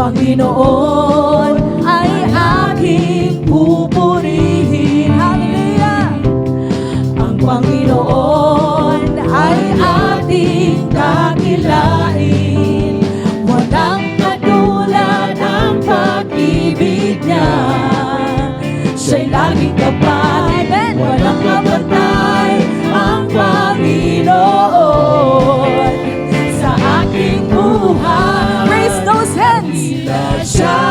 Panginoon ay aking pupurihin. Hallelujah! Ang Panginoon ay ating kakilain. Walang katulad ang pag-ibig niya. Siya'y laging tapat, walang kapantay ang Panginoon sa aking buhay. Raise those hands! Dakila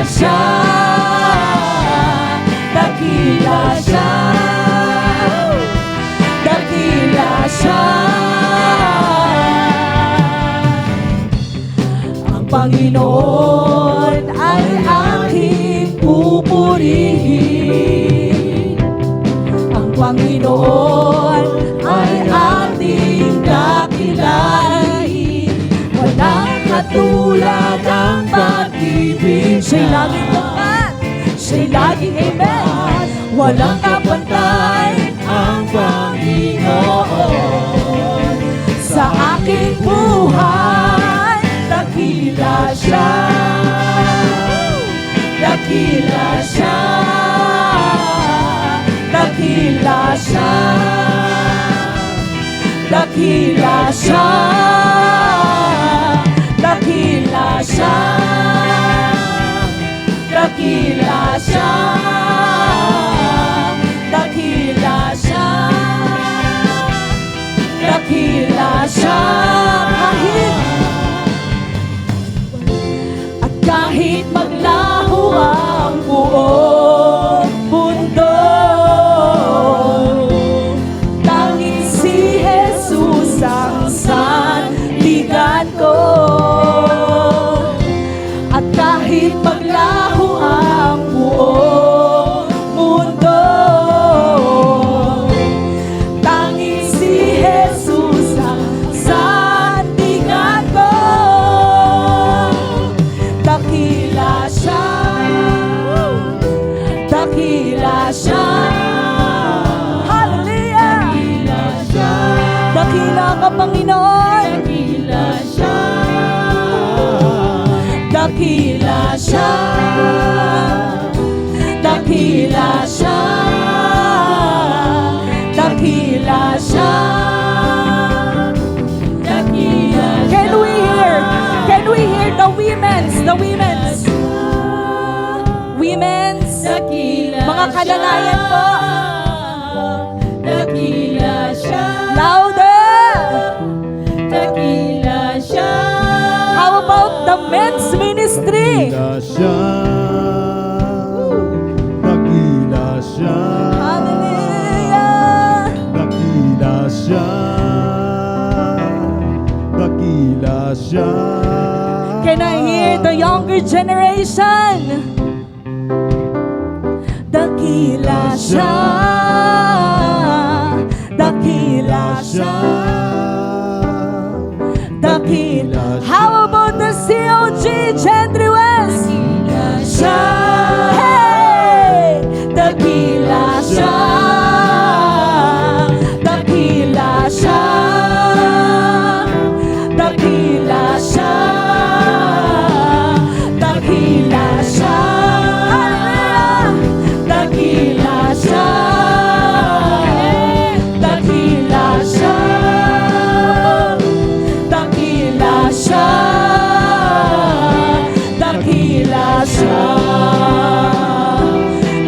siya, dakila siya, dakila siya. Ang Panginoon ay aking pupurihin. Ang Panginoon ay ating dakilain. Walang katulad ang pag-ibig. Siya'y laging tapat, siya'y laging amen. Walang kapantay ang Panginoon sa aking buhay. Dakila siya, dakila siya, dakila siya, dakila siya, dakila siya, dakila siya, dakila siya, dakila siya. Kahit maglaho ang buong mundo, tanging si Jesus ang sandigan ko. At kahit maglaho ang buong mundo, tanging si Jesus ang sandigan ko. Dakila siya, dakila siya, hallelujah! Dakila siya, dakila ka Panginoon, dakila siya, dakila siya, dakila siya, dakila siya, dakila. Can we hear the women's mga kalalayan po. Dakila siya, louder. Dakila siya. How about the men's ministry? Dakila siya, dakila siya, Hallelujah. dakila siya, dakila siya. Can I hear the younger generation? Dakila siya, dakila siya, dakila. How about the COG, Gentry West? Dakila siya, hey! Dakila siya, dakila siya, dakila siya, dakila siya. Dakila siya, dakila siya, dakila siya, dakila siya,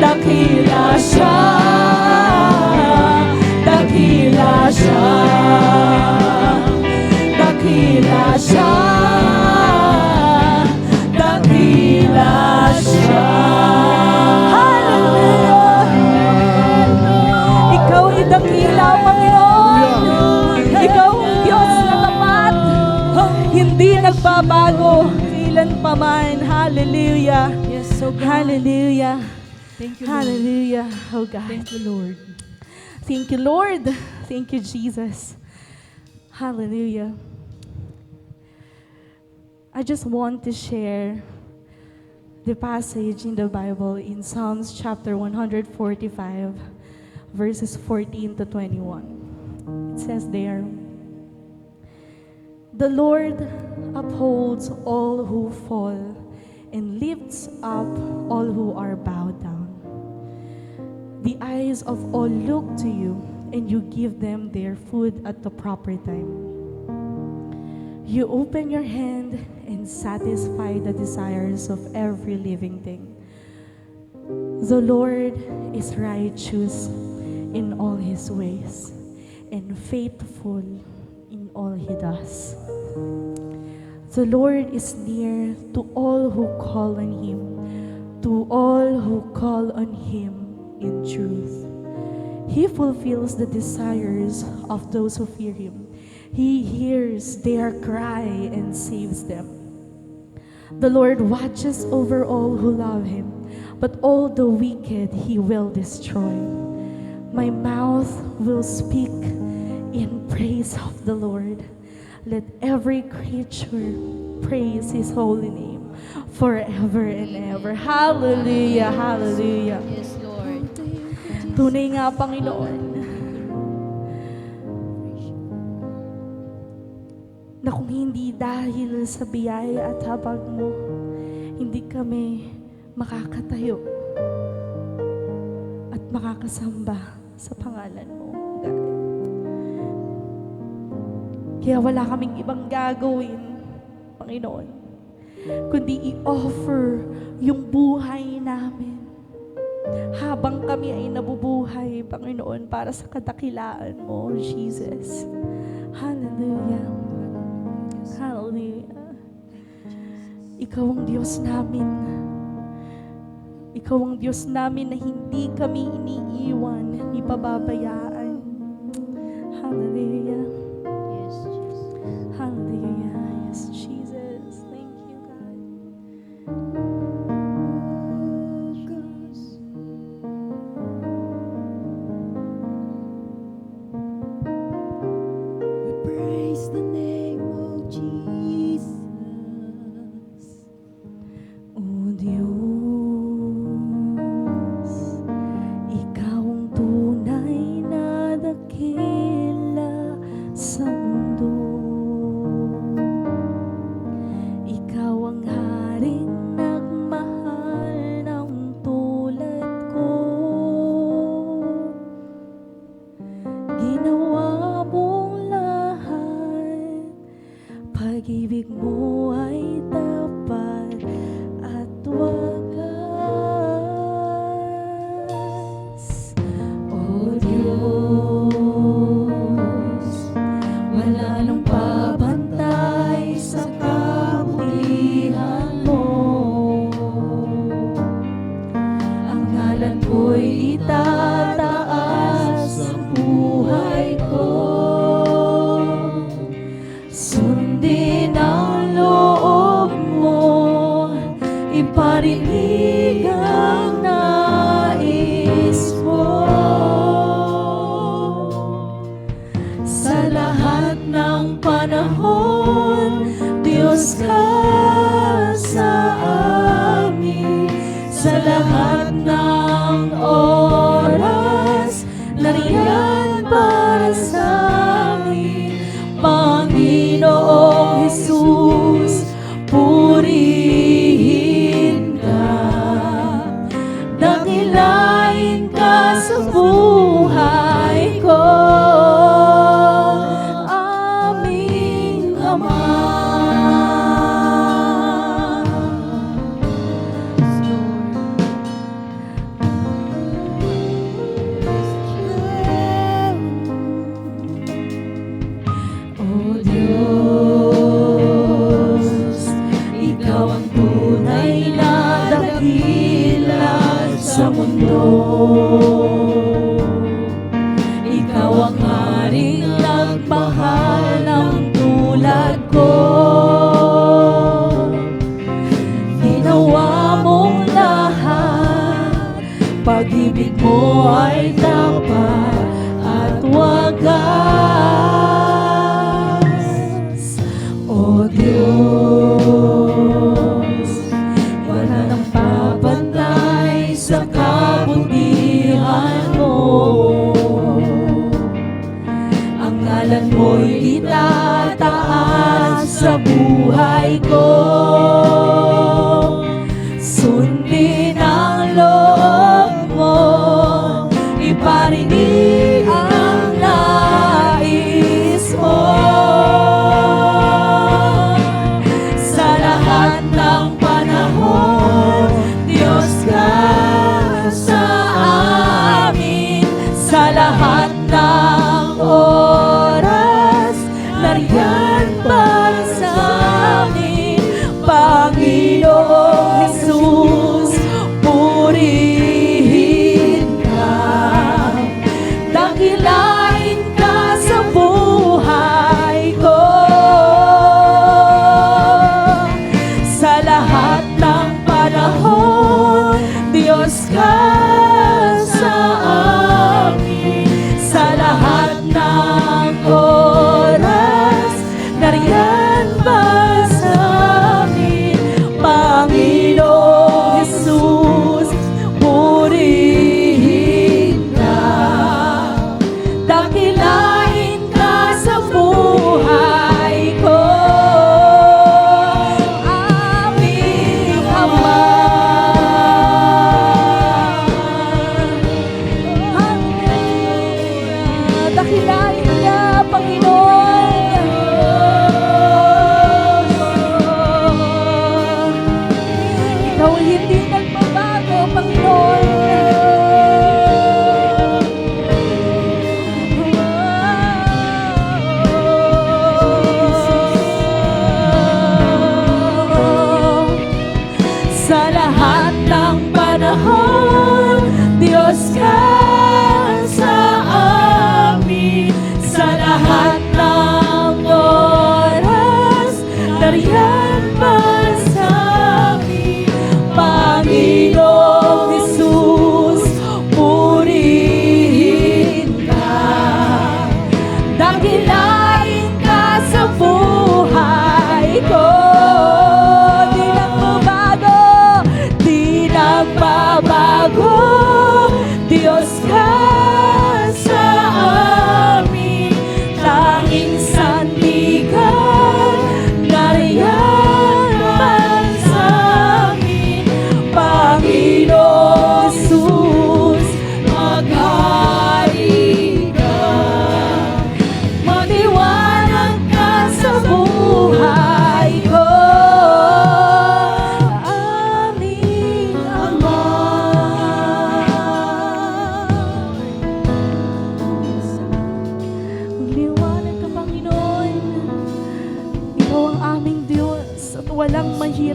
dakila siya, dakila siya, dakila siya, dakila siya. Dakila, Panginoon. Ikaw ang Diyos na tapat. Hindi nagbabago. Kailan pa man. Hallelujah. Yes, so God. Hallelujah. Thank you, Lord. Hallelujah. Oh God. Thank you, Lord. Thank you, Lord. Thank you, Jesus. Hallelujah. I just want to share the passage in the Bible in Psalms chapter 145. Verses 14 to 21. It says there, The Lord upholds all who fall and lifts up all who are bowed down. The eyes of all look to you, and you give them their food at the proper time. You open your hand and satisfy the desires of every living thing. The Lord is righteous in all his ways and faithful in all he does. The Lord is near to all who call on him, to all who call on him in truth. He fulfills the desires of those who fear him. He hears their cry and saves them. The Lord watches over all who love him, but all the wicked he will destroy. My mouth will speak in praise of the Lord. Let every creature praise his holy name forever and ever. Hallelujah, hallelujah. Yes, Lord. Tunay nga, Panginoon, na kung hindi dahil sa biyaya at habag mo, hindi kami makakatayo at makakasamba sa pangalan mo, God. Kaya wala kaming ibang gagawin, Panginoon, kundi i-offer yung buhay namin habang kami ay nabubuhay, Panginoon, para sa kadakilaan mo, Jesus. Hallelujah. Hallelujah. Ikaw ang Diyos namin. Ikaw ang Diyos namin na hindi kami iniiwan, ni pababayaan. Hallelujah. Yes, Jesus. Hallelujah. Yes, Jesus. Thank you, God. We praise the name of Jesus. O Diyos, Ikaw ang tunay na dakila sa mundo. Ikaw ang haring nagmahal ng tulad ko. Ginawa mong lahat, pag-ibig mo ay tapat at wagas. O Diyos, wala nang pabantay sa kabutihan mo. Ang ngalan ko'y itataas sa buhay ko. Sundin ang loob mo, iparinig ang nais mo. Sa lahat ng panahon, Diyos ka sa amin. Sa lahat ng oras, nariyan para sa amin. Panginoong Jesus, purihin ka. Dakilain ka sa buhay ko. Aming Ama. O Diyos, Ikaw ang tunay na dakila sa mundo. Ikaw ang haring nagmahal ng tulad ko. Ginawa mong lahat, pag-ibig mo ay tapat at wagas. O Diyos, wala nang papantay sa kabutihan mo. Ang ngalan mo'y itataas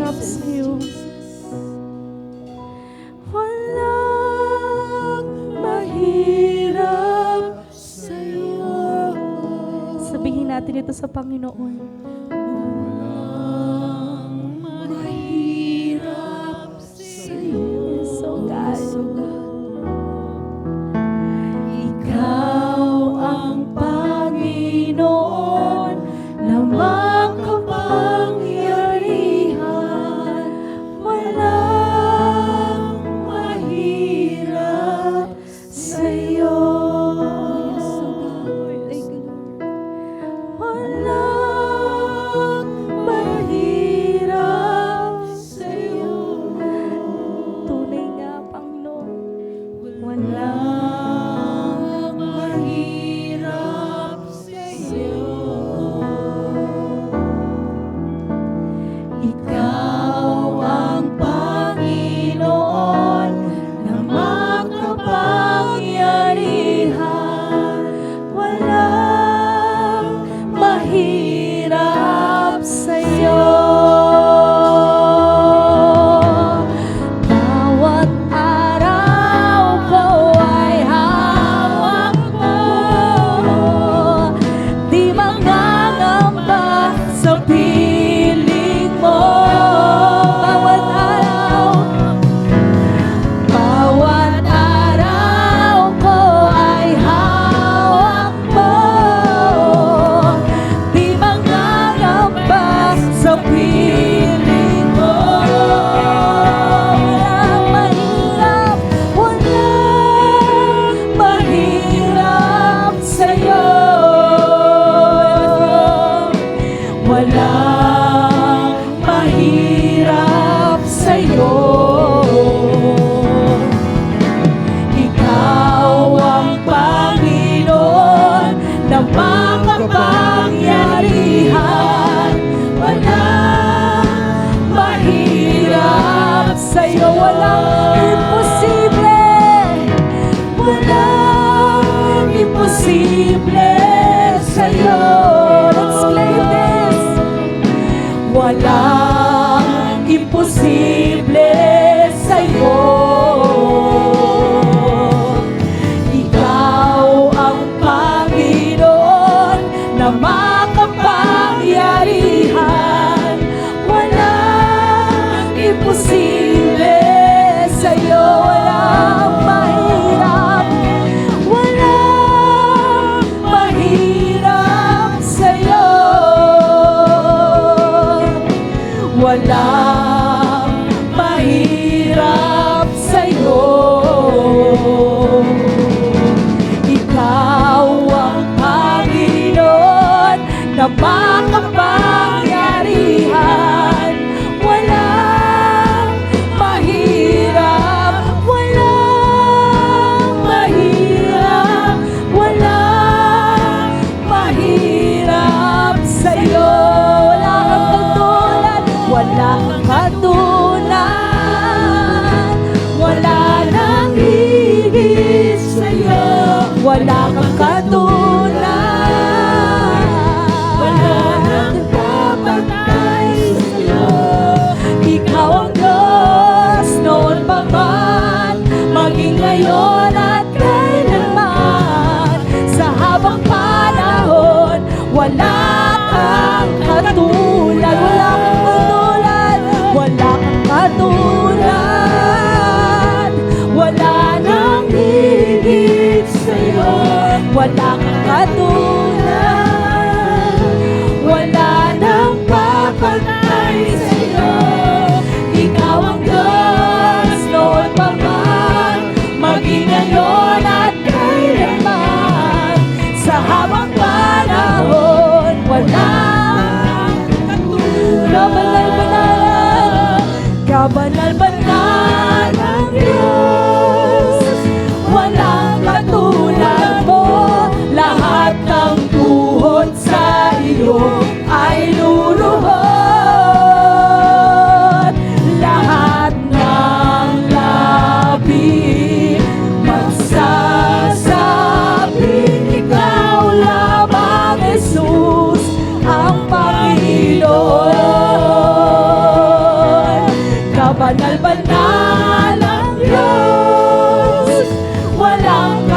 mahirap sa'yo. Walang mahirap sa'yo. Sabihin natin ito sa Panginoon. Walang mahirap sa'yo. Yes, oh God. Ikaw ang Panginoon, lamang kapangyarihan. Walang mahirap sa'yo. Walang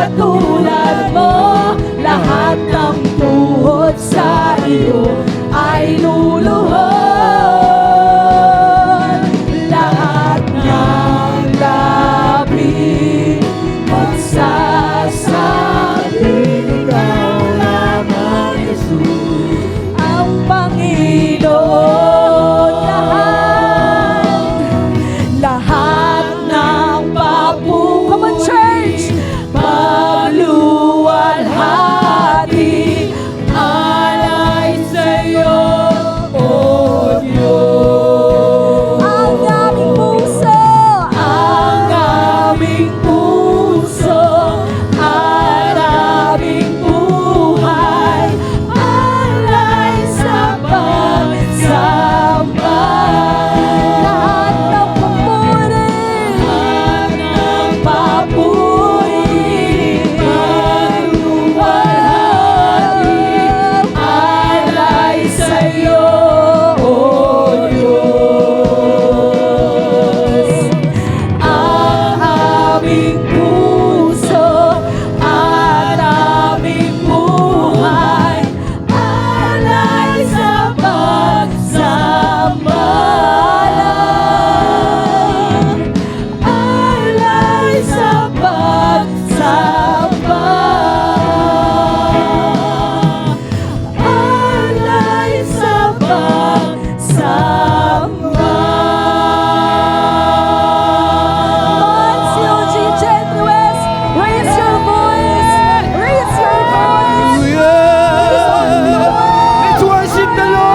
katulad mo. Lahat ng tuhod sa iyo ay luluhod. Lahat ng labi magsasabing ikaw lamang, Jesus, ang Panginoon. Lahat ng papu, come on church, magluwalhati, alay sa'yo, O Diyos. Ang aming puso, at aming buhay, alay sa pagsamba. Lahat ng papuri, magluwalhati, alay sa'yo, O Diyos. Ang aming puso at aming buhay, alay sa pagsamba lang. Alay sa pagsamba. Alay sa pagsamba. Mansio G. Genuez, raise your voice. Raise your voice. Let's worship the Lord.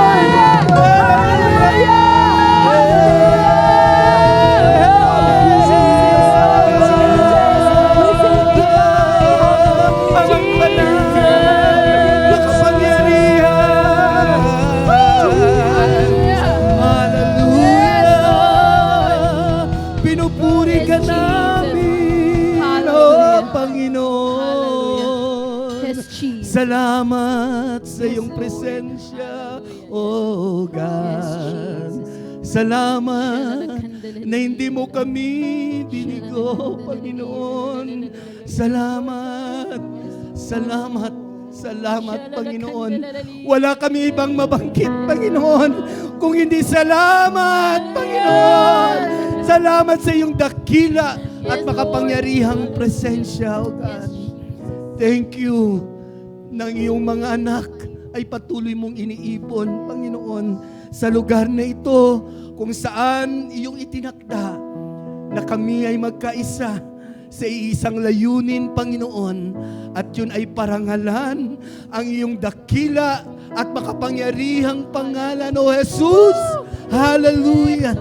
Ang banal na kapangyarihan. Hallelujah. Pinupuri ka namin, O Panginoon. Yes, Jesus. Salamat sa iyong presensya, O God. Salamat na hindi mo kami binigo, Panginoon. Salamat, salamat, salamat, Panginoon. Wala kami ibang mabangkit, Panginoon, kung hindi salamat, Panginoon. Salamat sa iyong dakila at makapangyarihang presensya, O God. Thank you ng iyong mga anak ay patuloy mong iniipon, Panginoon, sa lugar na ito kung saan iyong itinakda na kami ay magkaisa sa iisang layunin, Panginoon, at yun ay parangalan ang iyong dakila at makapangyarihang pangalan, O Jesus. Hallelujah!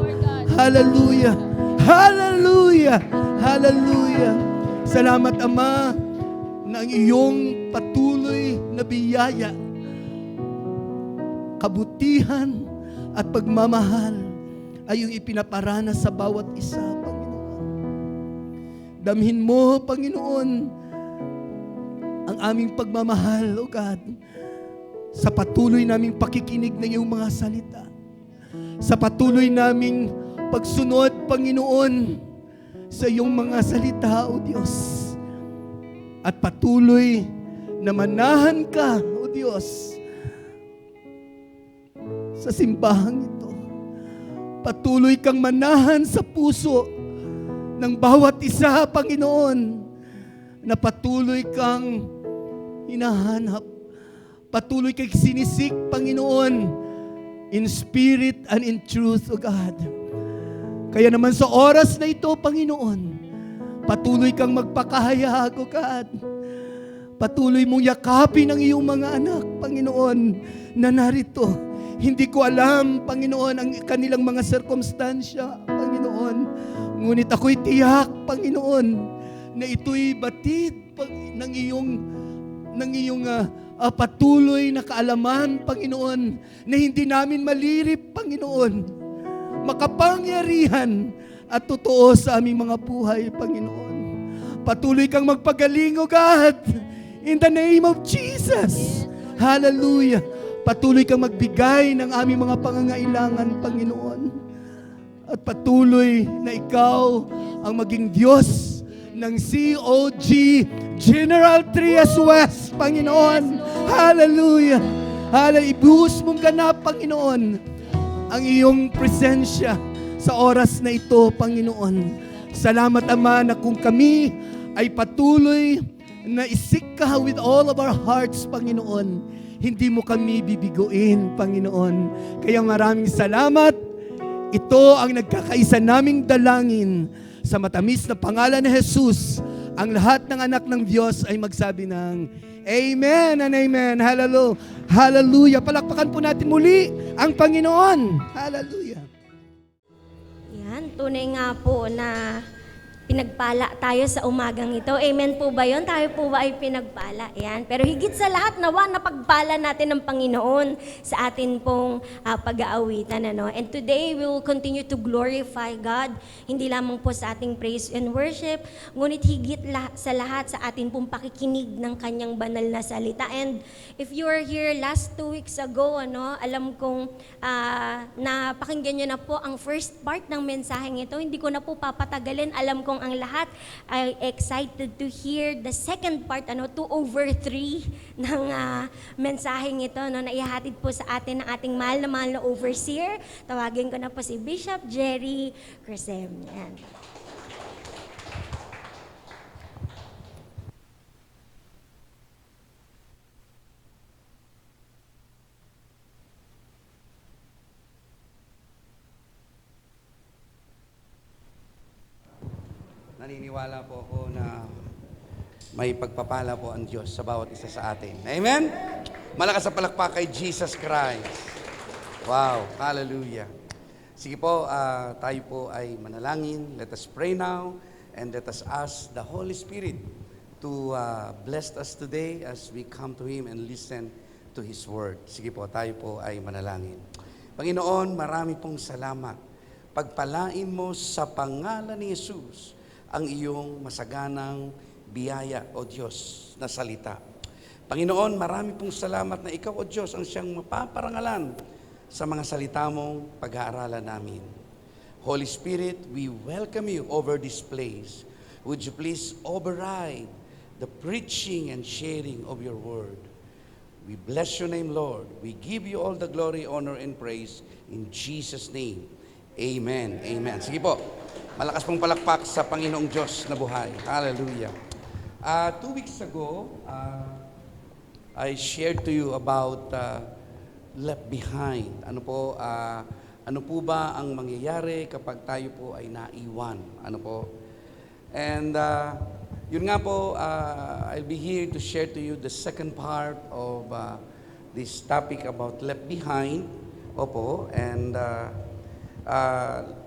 Hallelujah! Hallelujah! Hallelujah! Salamat, Ama, ng iyong patuloy na biyaya, kabutihan at pagmamahal ay iyong ipinaparana sa bawat isa, Panginoon. Damhin mo, Panginoon, ang aming pagmamahal, O God, sa patuloy naming pakikinig ng iyong mga salita, sa patuloy naming pagsunod, Panginoon, sa iyong mga salita, O Diyos. At patuloy na manahan ka, O Diyos, sa simbahang ito. Patuloy kang manahan sa puso ng bawat isa, Panginoon, na patuloy kang hinahanap. Patuloy kang sinisik, Panginoon, in spirit and in truth, O God. Kaya naman sa oras na ito, Panginoon, patuloy kang magpakahayag, O God. Patuloy mong yakapin ang iyong mga anak, Panginoon, na narito. Hindi ko alam, Panginoon, ang kanilang mga sirkumstansya, Panginoon. Ngunit ako'y tiyak, Panginoon, na ito'y batid ng iyong patuloy na kaalaman, Panginoon, na hindi namin malirip, Panginoon. Makapangyarihan at totoo sa aming mga buhay, Panginoon. Patuloy kang magpagaling, O God, in the name of Jesus. Hallelujah. Patuloy kang magbigay ng aming mga pangangailangan, Panginoon. At patuloy na ikaw ang maging Diyos ng COG General Trias West, Panginoon. Hallelujah. Hallelujah. Ibuhos mong ganap, Panginoon, ang iyong presensya sa oras na ito, Panginoon. Salamat, Ama, na kung kami ay patuloy na isik ka with all of our hearts, Panginoon, hindi mo kami bibiguin, Panginoon. Kaya maraming salamat. Ito ang nagkakaisa naming dalangin sa matamis na pangalan ni Jesus. Ang lahat ng anak ng Diyos ay magsabi ng Amen and Amen. Hallelujah. Hallelujah. Palakpakan po natin muli ang Panginoon. Hallelujah. Yan, tunay nga po na pinagpala tayo sa umagang ito. Amen po ba yun? Tayo po ba ay pinagpala? Yan. Pero higit sa lahat, nawa na pagpala natin ng Panginoon sa atin pong pag-aawitan. Ano? And today, we will continue to glorify God. Hindi lamang po sa ating praise and worship, ngunit higit sa lahat sa atin pong pakikinig ng kanyang banal na salita. And if you were here last 2 weeks ago, alam kong napakinggan nyo na po ang first part ng mensaheng ito. Hindi ko na po papatagalin. Alam kong ang lahat ay excited to hear the second part, 2/3 ng mensaheng ito, na ihahatid po sa atin ng ating mahal na overseer. Tawagin ko na po si Bishop Jerry Cresem. Yan. Naniniwala po ako na may pagpapala po ang Diyos sa bawat isa sa atin. Amen? Malakas sa palakpak kay Jesus Christ. Wow, hallelujah. Sige po, tayo po ay manalangin. Let us pray now and let us ask the Holy Spirit to bless us today as we come to Him and listen to His Word. Sige po, tayo po ay manalangin. Panginoon, marami pong salamat. Pagpalain mo sa pangalan ni Jesus ang iyong masaganang biyaya, O Diyos, na salita. Panginoon, marami pong salamat na Ikaw, O Diyos, ang siyang mapaparangalan sa mga salita mong pag-aaralan namin. Holy Spirit, we welcome you over this place. Would you please override the preaching and sharing of your word? We bless your name, Lord. We give you all the glory, honor, and praise in Jesus' name. Amen. Amen. Sige po. Malakas pong palakpak sa Panginoong Diyos na buhay. Hallelujah. 2 weeks ago, I shared to you about left behind. Ano po ba ang mangyayari kapag tayo po ay naiwan? Ano po? And yun nga po, I'll be here to share to you the second part of this topic about left behind. Opo, and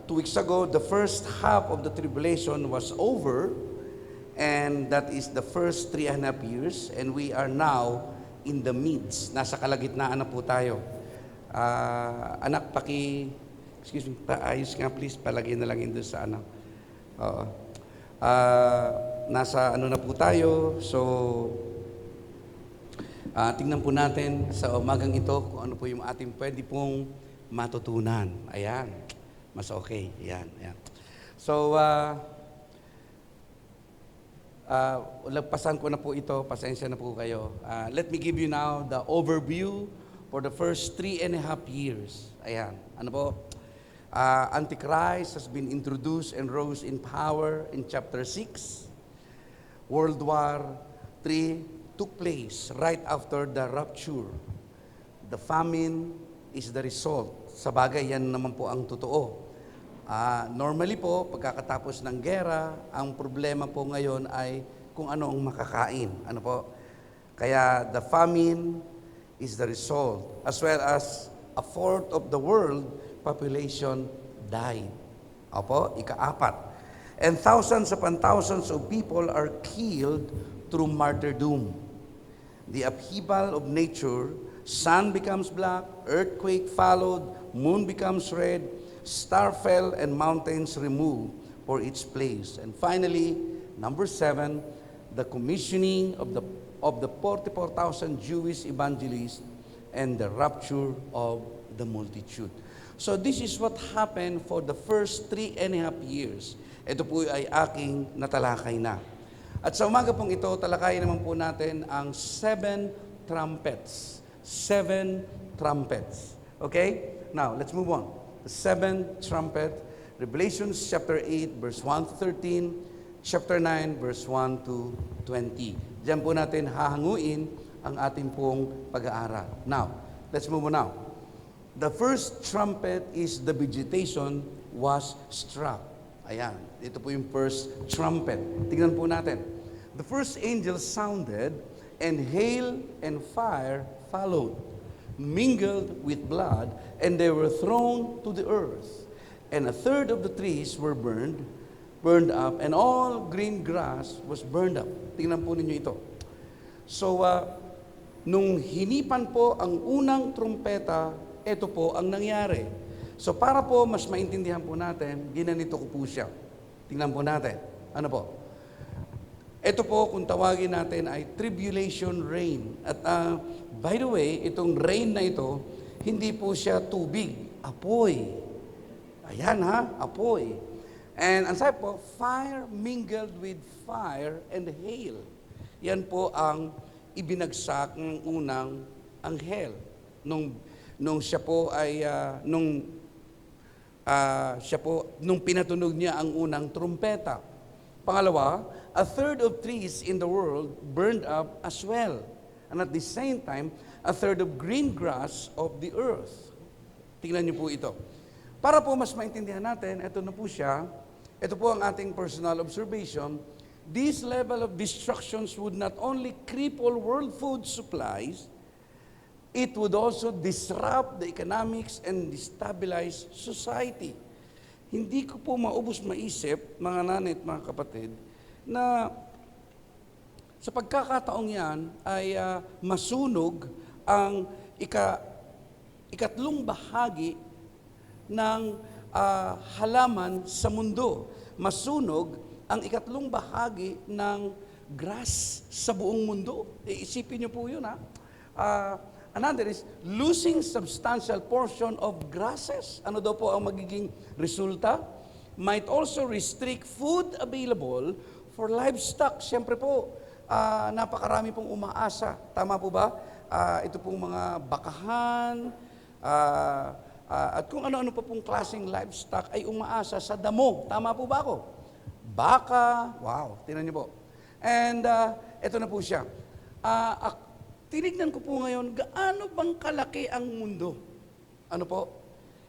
2 weeks ago, the first half of the tribulation was over, and that is the first 3.5 years, and we are now in the midst. Nasa kalagitnaan na po tayo. Anak, excuse me, paayos nga please, palagay na lang yun doon sa ano. Nasa ano na po tayo, so tingnan po natin sa umagang ito kung ano po yung ating pwede pong matutunan. Ayan. Mas okay. Yan. So, lagpasan ko na po ito. Pasensya na po kayo. Let me give you now the overview for the first 3.5 years. Ayan. Ano po? Antichrist has been introduced and rose in power in chapter 6. World War III took place right after the rapture. The famine is the result. Sa bagay, yan naman po ang totoo. Normally po, pagkakatapos ng gera, ang problema po ngayon ay kung ano ang makakain. Ano po? Kaya the famine is the result. As well as 1/4 of the world population died. Opo, ika-4. And thousands upon thousands of people are killed through martyrdom. The upheaval of nature, sun becomes black, earthquake followed, moon becomes red, star fell, and mountains removed for its place. And finally, number 7, the commissioning of the 44,000 Jewish evangelists and the rapture of the multitude. So this is what happened for the first 3.5 years. Ito po ay aking natalakay na. At sa umaga pong ito, talakayin naman po natin ang 7 trumpets. 7 trumpets. Okay? Now, let's move on. The 7th trumpet, Revelation chapter 8, verse 1 to 13, chapter 9, verse 1 to 20. Diyan po natin hahanguin ang ating pong pag-aaral. Now, let's move on now. The first trumpet is the vegetation was struck. Ayan, ito po yung first trumpet. Tingnan po natin. The first angel sounded, and hail and fire followed, mingled with blood, and they were thrown to the earth. And a third of the trees were burned up, and all green grass was burned up. Tingnan po ninyo ito. So, nung hinipan po ang unang trumpeta, ito po ang nangyari. So para po mas maintindihan po natin, ginanito ko po siya. Tingnan po natin. Ano po? Ito po, kung tawagin natin ay tribulation rain. At by the way, itong rain na ito, hindi po siya tubig, apoy. Ayan ha, apoy. And ang sabi po, fire mingled with fire and hail. Yan po ang ibinagsak ng unang anghel. Nung siya po ay, nung pinatunog niya ang unang trumpeta. Pangalawa, a third of trees in the world burned up as well. And at the same time, a third of green grass of the earth. Tingnan niyo po ito. Para po mas maintindihan natin, ito na po siya. Ito po ang ating personal observation. This level of destructions would not only cripple world food supplies, it would also disrupt the economics and destabilize society. Hindi ko po maubos maisip, mga nanay at mga kapatid, na sa pagkakataong yan ay masunog ang ikatlong bahagi ng halaman sa mundo. Masunog ang ikatlong bahagi ng grass sa buong mundo. Isipin niyo po yun, ha? Another is losing substantial portion of grasses. Ano daw po ang magiging resulta? Might also restrict food available for livestock. Siyempre po, napakarami pong umaasa. Tama po ba? Ito pong mga bakahan, at kung ano-ano pa pong klaseng livestock ay umaasa sa damo. Tama po ba ako? Baka, wow, tingnan niyo po. And ito na po siya. Tinignan ko po ngayon, gaano bang kalaki ang mundo? Ano po?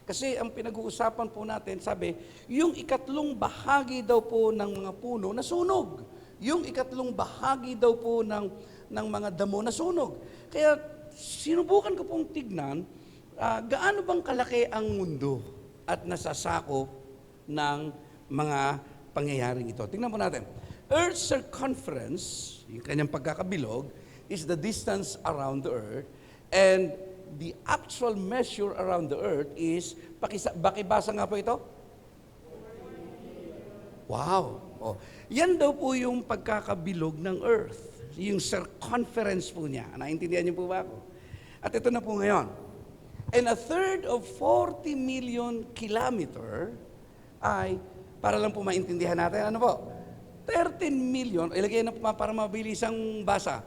Kasi ang pinag-uusapan po natin, sabi, yung ikatlong bahagi daw po ng mga puno nasunog. Yung ikatlong bahagi daw po ng mga damo nasunog. Kaya sinubukan ko pong tignan, gaano bang kalaki ang mundo at nasasakop ng mga pangyayaring ito. Tingnan po natin. Earth's circumference, yung kanyang pagkakabilog, is the distance around the earth, and the actual measure around the earth is, bakibasa nga po ito? Wow! Oh. Yan daw po yung pagkakabilog ng earth, yung circumference po niya. Naintindihan niyo po ba ako? At ito na po ngayon. And a third of 40 million kilometer ay, para lang po maintindihan natin, ano po? 13 million, ilagay na po para mabilis ang basa.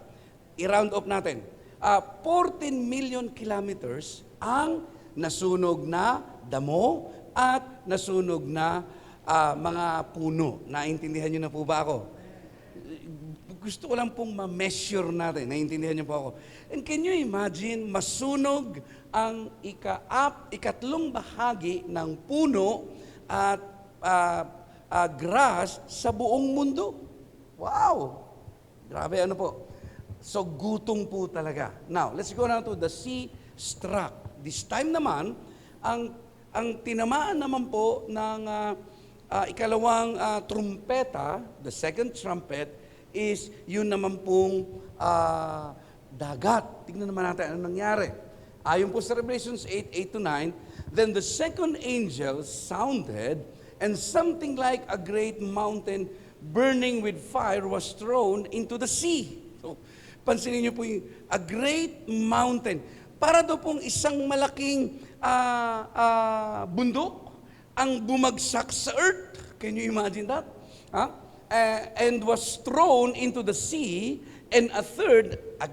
I-round off natin. 14 million kilometers ang nasunog na damo at nasunog na mga puno. Naintindihan niyo na po ba ako? Gusto ko lang pong ma-measure natin. Naintindihan niyo po ako. And can you imagine, masunog ang ikatlong bahagi ng puno at grass sa buong mundo? Wow! Grabe, ano po? So, gutom po talaga. Now, let's go now to the sea struck. This time naman, ang tinamaan naman po ng ikalawang trumpeta, the second trumpet, is yun naman pong dagat. Tingnan naman natin ano nangyari. Ayon po sa Revelations 8:8-9, then the second angel sounded, and something like a great mountain burning with fire was thrown into the sea. So, pansinin niyo po yung a great mountain. Para daw pong isang malaking bundok ang bumagsak sa earth. Can you imagine that? Huh? And was thrown into the sea, and a third, I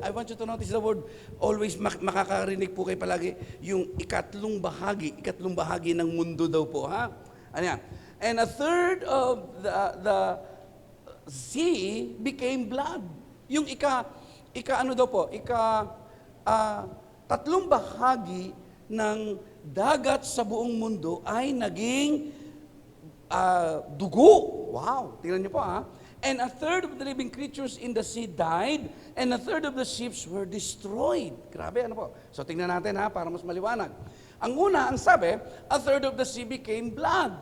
want you to notice the word, always makakarinig po kayo palagi, yung ikatlong bahagi ng mundo daw po, ha? Ano yan? And a third of the sea became blood. Yung tatlong bahagi ng dagat sa buong mundo ay naging dugo. Wow! Tingnan niyo po, ha? And a third of the living creatures in the sea died, and a third of the ships were destroyed. Grabe, ano po? So tingnan natin, ha, para mas maliwanag. Ang una, ang sabi, a third of the sea became blood.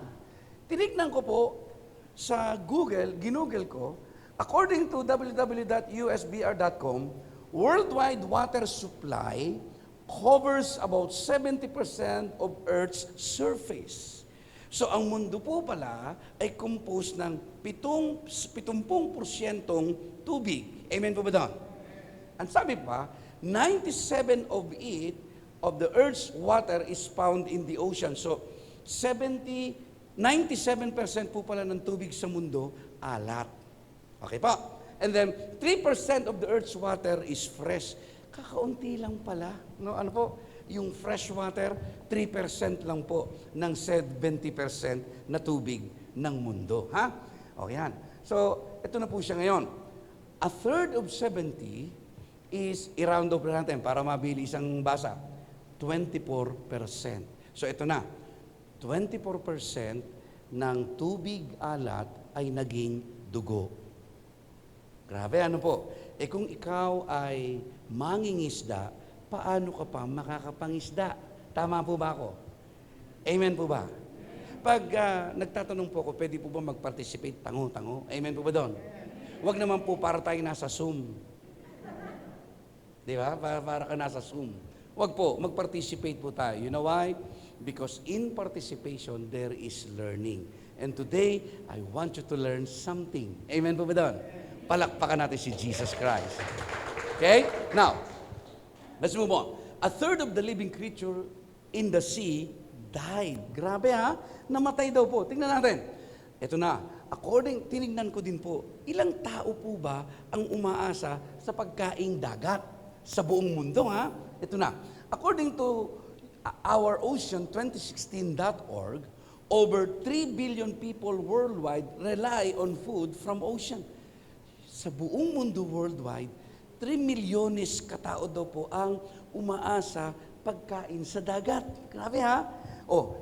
Tinignan ko po sa ginugel ko, according to www.usbr.com, worldwide water supply covers about 70% of Earth's surface. So ang mundo po pala ay composed ng 70% tubig. Amen po ba doon? Ang sabi pa, 97% of the Earth's water is found in the ocean. So 97% po pala ng tubig sa mundo, alat. Okay pa? And then 3% of the Earth's water is fresh. Kakaunti lang pala. No, ano po? Yung fresh water, 3% lang po ng 70% na tubig ng mundo. Ha? O yan. So, ito na po siya ngayon. A third of 70 is, i-round off natin para mabilis ang basa, 24%. So, ito na. 24% ng tubig alat ay naging dugo. Grabe, ano po? Kung ikaw ay mangingisda, paano ka pa makakapangisda? Tama po ba ako? Amen po ba? Pag nagtatanong po ako, pwede po ba mag-participate? Tango-tango. Amen po ba doon? Huwag naman po para tayo nasa Zoom. Di ba? Para ka nasa Zoom. Huwag po, mag-participate po tayo. You know why? Because in participation, there is learning. And today, I want you to learn something. Amen po ba doon? Palakpakan natin si Jesus Christ. Okay? Now, let's move on. A third of the living creature in the sea died. Grabe, ha? Namatay daw po. Tingnan natin. Ito na. Tinignan ko din po, ilang tao po ba ang umaasa sa pagkaing dagat sa buong mundo, ha? Ito na. According to ourocean2016.org, over 3 billion people worldwide rely on food from ocean. Sa buong mundo worldwide, 3 milyones katao daw po ang umaasa pagkain sa dagat. Grabe, ha?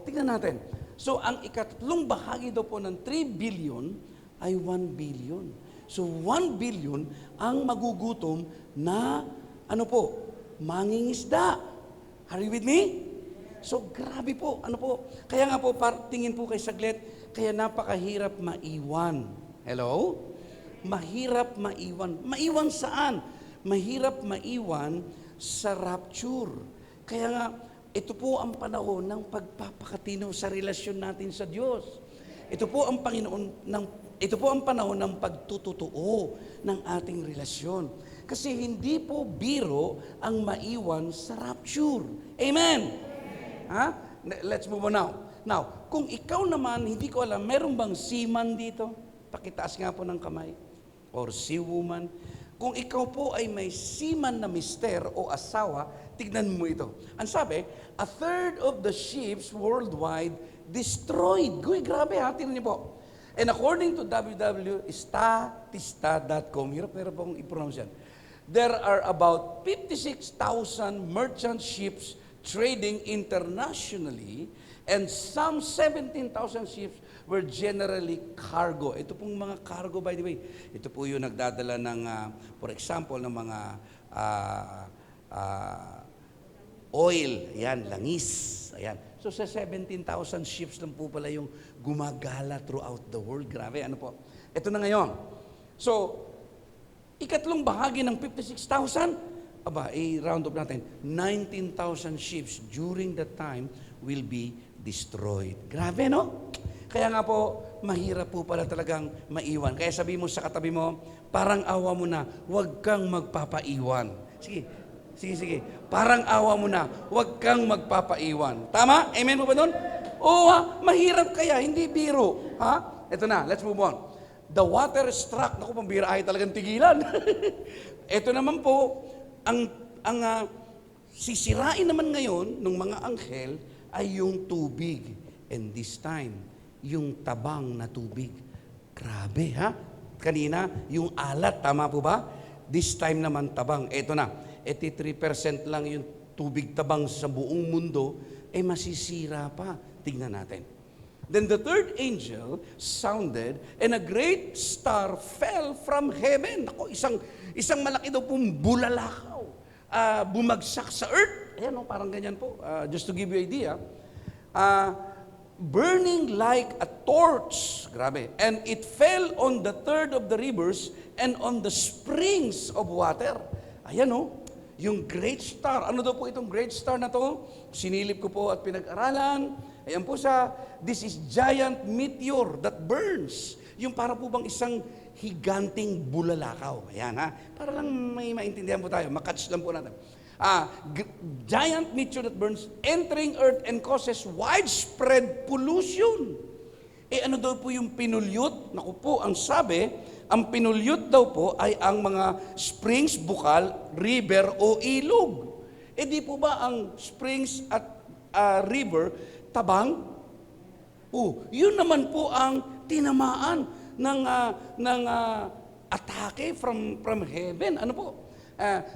Tingnan natin. So, ang ikatlong bahagi daw po ng 3 billion ay 1 billion. So, 1 billion ang magugutom na, mangingisda. Are you with me? So, grabe po. Kaya nga po, tingin po kay saglit, kaya napakahirap maiwan. Hello? Mahirap maiwan. Maiwan saan? Mahirap maiwan sa rapture. Kaya nga, ito po ang panahon ng pagpapakatinaw sa relasyon natin sa Diyos. Ito po ang panahon ng pagtututuo ng ating relasyon. Kasi hindi po biro ang maiwan sa rapture. Amen? Ha? Let's move on now. Now, kung ikaw naman, hindi ko alam, meron bang seaman dito? Pakitaas nga po ng kamay. Or seawoman. Kung ikaw po ay may seaman na mister o asawa, tignan mo ito. Ang sabi, a third of the ships worldwide destroyed. Guy, grabe ha, tignan niyo po. And according to www.statista.com, hirap pong i-pronounce yan, there are about 56,000 merchant ships trading internationally, and some 17,000 ships were generally cargo. Ito pong mga cargo, by the way, ito po yung nagdadala ng, for example, ng mga oil, ayan, langis, ayan. So sa 17,000 ships lang po pala yung gumagala throughout the world. Grabe, ano po. Ito na ngayon. So, ikatlong bahagi ng 56,000, i-round up natin, 19,000 ships during that time will be destroyed. Grabe, no? Kaya nga po, mahirap po pala talagang maiwan. Kaya sabi mo sa katabi mo, parang awa mo na, huwag kang magpapaiwan. Sige. Parang awa mo na, huwag kang magpapaiwan. Tama? Amen po ba nun? Oo, mahirap kaya, hindi biro. Ha? Ito na, let's move on. The water struck. Naku, pambira ay talagang tigilan. Ito naman po, ang sisirain naman ngayon ng mga anghel ay yung tubig. And this time, yung tabang na tubig. Grabe, ha? Kanina, yung alat, tama po ba? This time naman tabang. Ito na, 83% lang yung tubig tabang sa buong mundo, masisira pa. Tingnan natin. Then the third angel sounded, and a great star fell from heaven. Ako, isang malaki daw pong bulalakaw. Bumagsak sa earth. Ayan, parang ganyan po. Just to give you idea. Burning like a torch. Grabe. And it fell on the third of the rivers and on the springs of water. Ayan, yung great star. Ano daw po itong great star na to? Sinilip ko po at pinag-aralan. Ayan po this is giant meteor that burns. Yung para po bang isang higanting bulalakaw. Ayan, ha? Para lang may maintindihan po tayo. Makatch lang po natin. Giant meteor that burns, entering earth and causes widespread pollution. Ano daw po yung pinulyot? Naku po, ang sabi, ang pinulyot daw po ay ang mga springs, bukal, river o ilog. Di po ba ang springs at river, tabang? Yun naman po ang tinamaan ng atake from heaven. Ano po?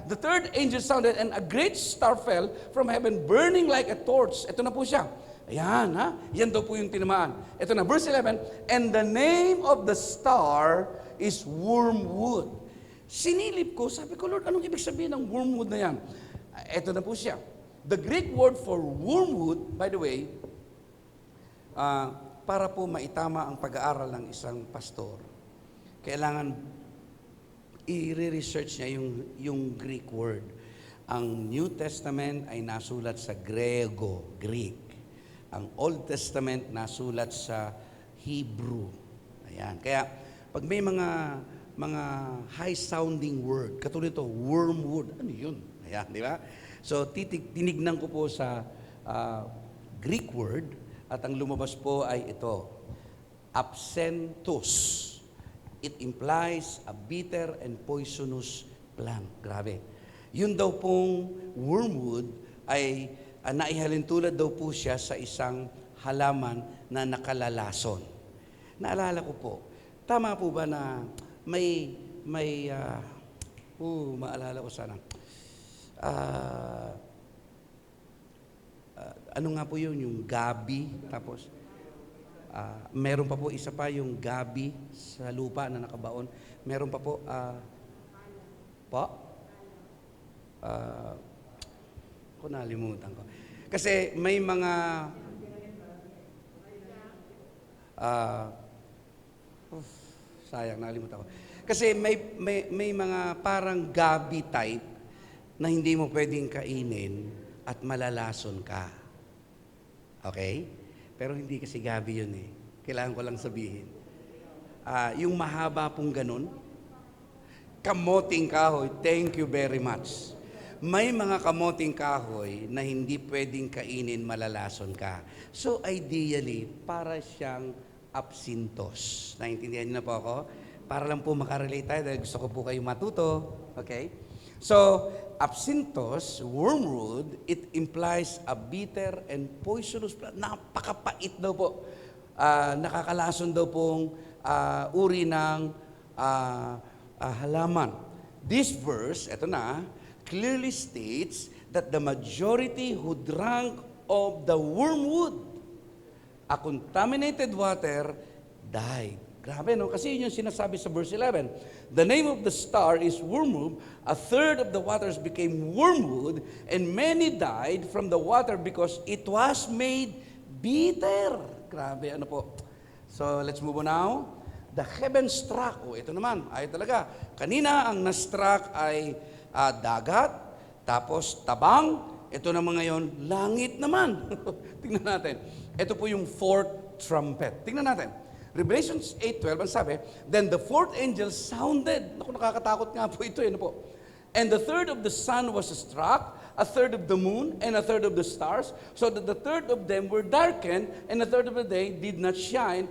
The third angel sounded, and a great star fell from heaven, burning like a torch. Ito na po siya. Ayan, ha? Yan daw po yung tinamaan. Ito na, verse 11, and the name of the star is wormwood. Sinilip ko, sabi ko, Lord, anong ibig sabihin ng wormwood na yan? Ito na po siya. The Greek word for wormwood, by the way, para po maitama ang pag-aaral ng isang pastor, kailangan i-research niya yung Greek word. Ang New Testament ay nasulat sa Greek. Ang Old Testament nasulat sa Hebrew. Ayan. Kaya pag may mga high-sounding word, katulad ito, wormwood, ano yun? Ayan, di ba? So, tinignan ko po sa Greek word, at ang lumabas po ay ito, absentus. It implies a bitter and poisonous plant. Grabe. Yun daw pong wormwood ay naihalintulad daw po siya sa isang halaman na nakalalason. Naalala ko po, tama po ba na maalala ko sana. Ano nga po yun? Yung gabi. Tapos, meron pa po isa pa yung gabi sa lupa na nakabaon. Meron pa po, kung nalimutan ko. Kasi may mga, sayang, nalimutan ko. Kasi may mga parang gabi type na hindi mo pwedeng kainin at malalason ka. Okay? Pero hindi kasi gabi yun eh. Kailangan ko lang sabihin. Yung mahaba pong ganun, kamoting kahoy, thank you very much. May mga kamoting kahoy na hindi pwedeng kainin, malalason ka. So ideally, para siyang absintos. Naintindihan niyo na po ako? Para lang po makarelate tayo dahil gusto ko po kayo matuto. Okay? So, absintos, wormwood, it implies a bitter and poisonous plant. Napakapait daw po. Nakakalason daw pong uri ng halaman. This verse, eto na, clearly states that the majority who drank of the wormwood, a contaminated water, died. Grabe, no? Kasi yun yung sinasabi sa verse 11. The name of the star is wormwood. A third of the waters became wormwood, and many died from the water because it was made bitter. Grabe, ano po. So, let's move on now. The heaven struck. Ito naman, ay talaga. Kanina, ang na-struck ay dagat, tapos tabang. Ito naman ngayon, langit naman. Tingnan natin. Ito po yung fourth trumpet. Tingnan natin. Revelation 8:12, ang sabi, then the fourth angel sounded. Naku, nakakatakot nga po ito. Ano po? And the third of the sun was struck, a third of the moon, and a third of the stars, so that the third of them were darkened, and the third of the day did not shine,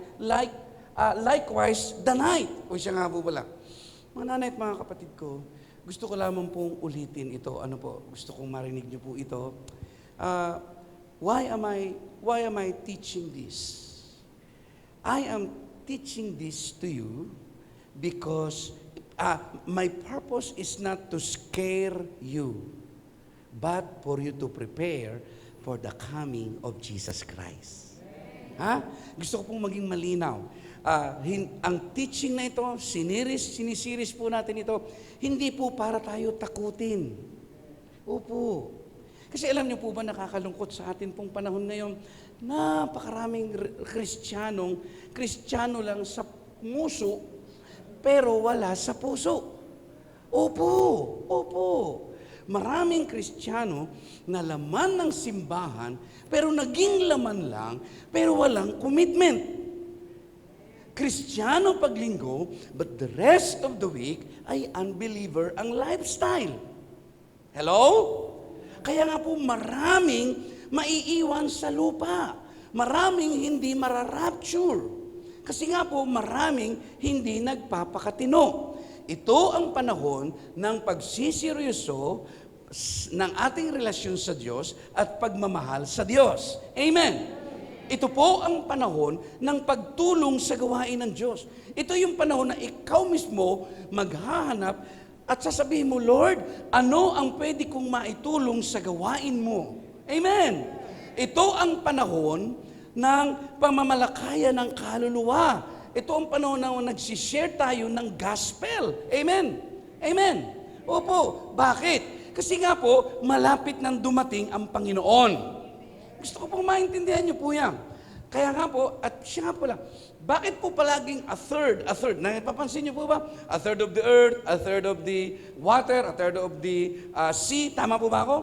likewise the night. O siya nga po pala. Mga nanay at mga kapatid ko, gusto ko lamang pong ulitin ito. Ano po? Gusto kong marinig niyo po ito. Why am I teaching this? I am teaching this to you because my purpose is not to scare you, but for you to prepare for the coming of Jesus Christ. Ha? Gusto ko pong maging malinaw. Ang teaching na ito, sinisiris po natin ito, hindi po para tayo takutin. Opo. Kasi alam niyo po ba, nakakalungkot sa atin pong panahon ngayon, napakaraming Kristiyano lang sa muso, pero wala sa puso. Opo. Maraming Kristiyano na laman ng simbahan, pero naging laman lang, pero walang commitment. Kristiyano paglinggo, but the rest of the week ay unbeliever ang lifestyle. Hello? Kaya nga po maraming maiiwan sa lupa. Maraming hindi mararapture. Kasi nga po maraming hindi nagpapakatino. Ito ang panahon ng pagsisiryoso ng ating relasyon sa Diyos at pagmamahal sa Diyos. Amen. Ito po ang panahon ng pagtulong sa gawain ng Diyos. Ito yung panahon na ikaw mismo maghahanap at sasabihin mo, Lord, ano ang pwede kong maitulong sa gawain mo? Amen. Ito ang panahon ng pamamalakaya ng kaluluwa. Ito ang panahon na nagsishare tayo ng gospel. Amen. Amen. Opo. Bakit? Kasi nga po, malapit nang dumating ang Panginoon. Gusto ko pong maintindihan niyo po yan. Kaya nga po, at siya nga po lang, bakit po palaging a third? Napapansin niyo po ba? A third of the earth, a third of the water, a third of the sea. Tama po ba ako?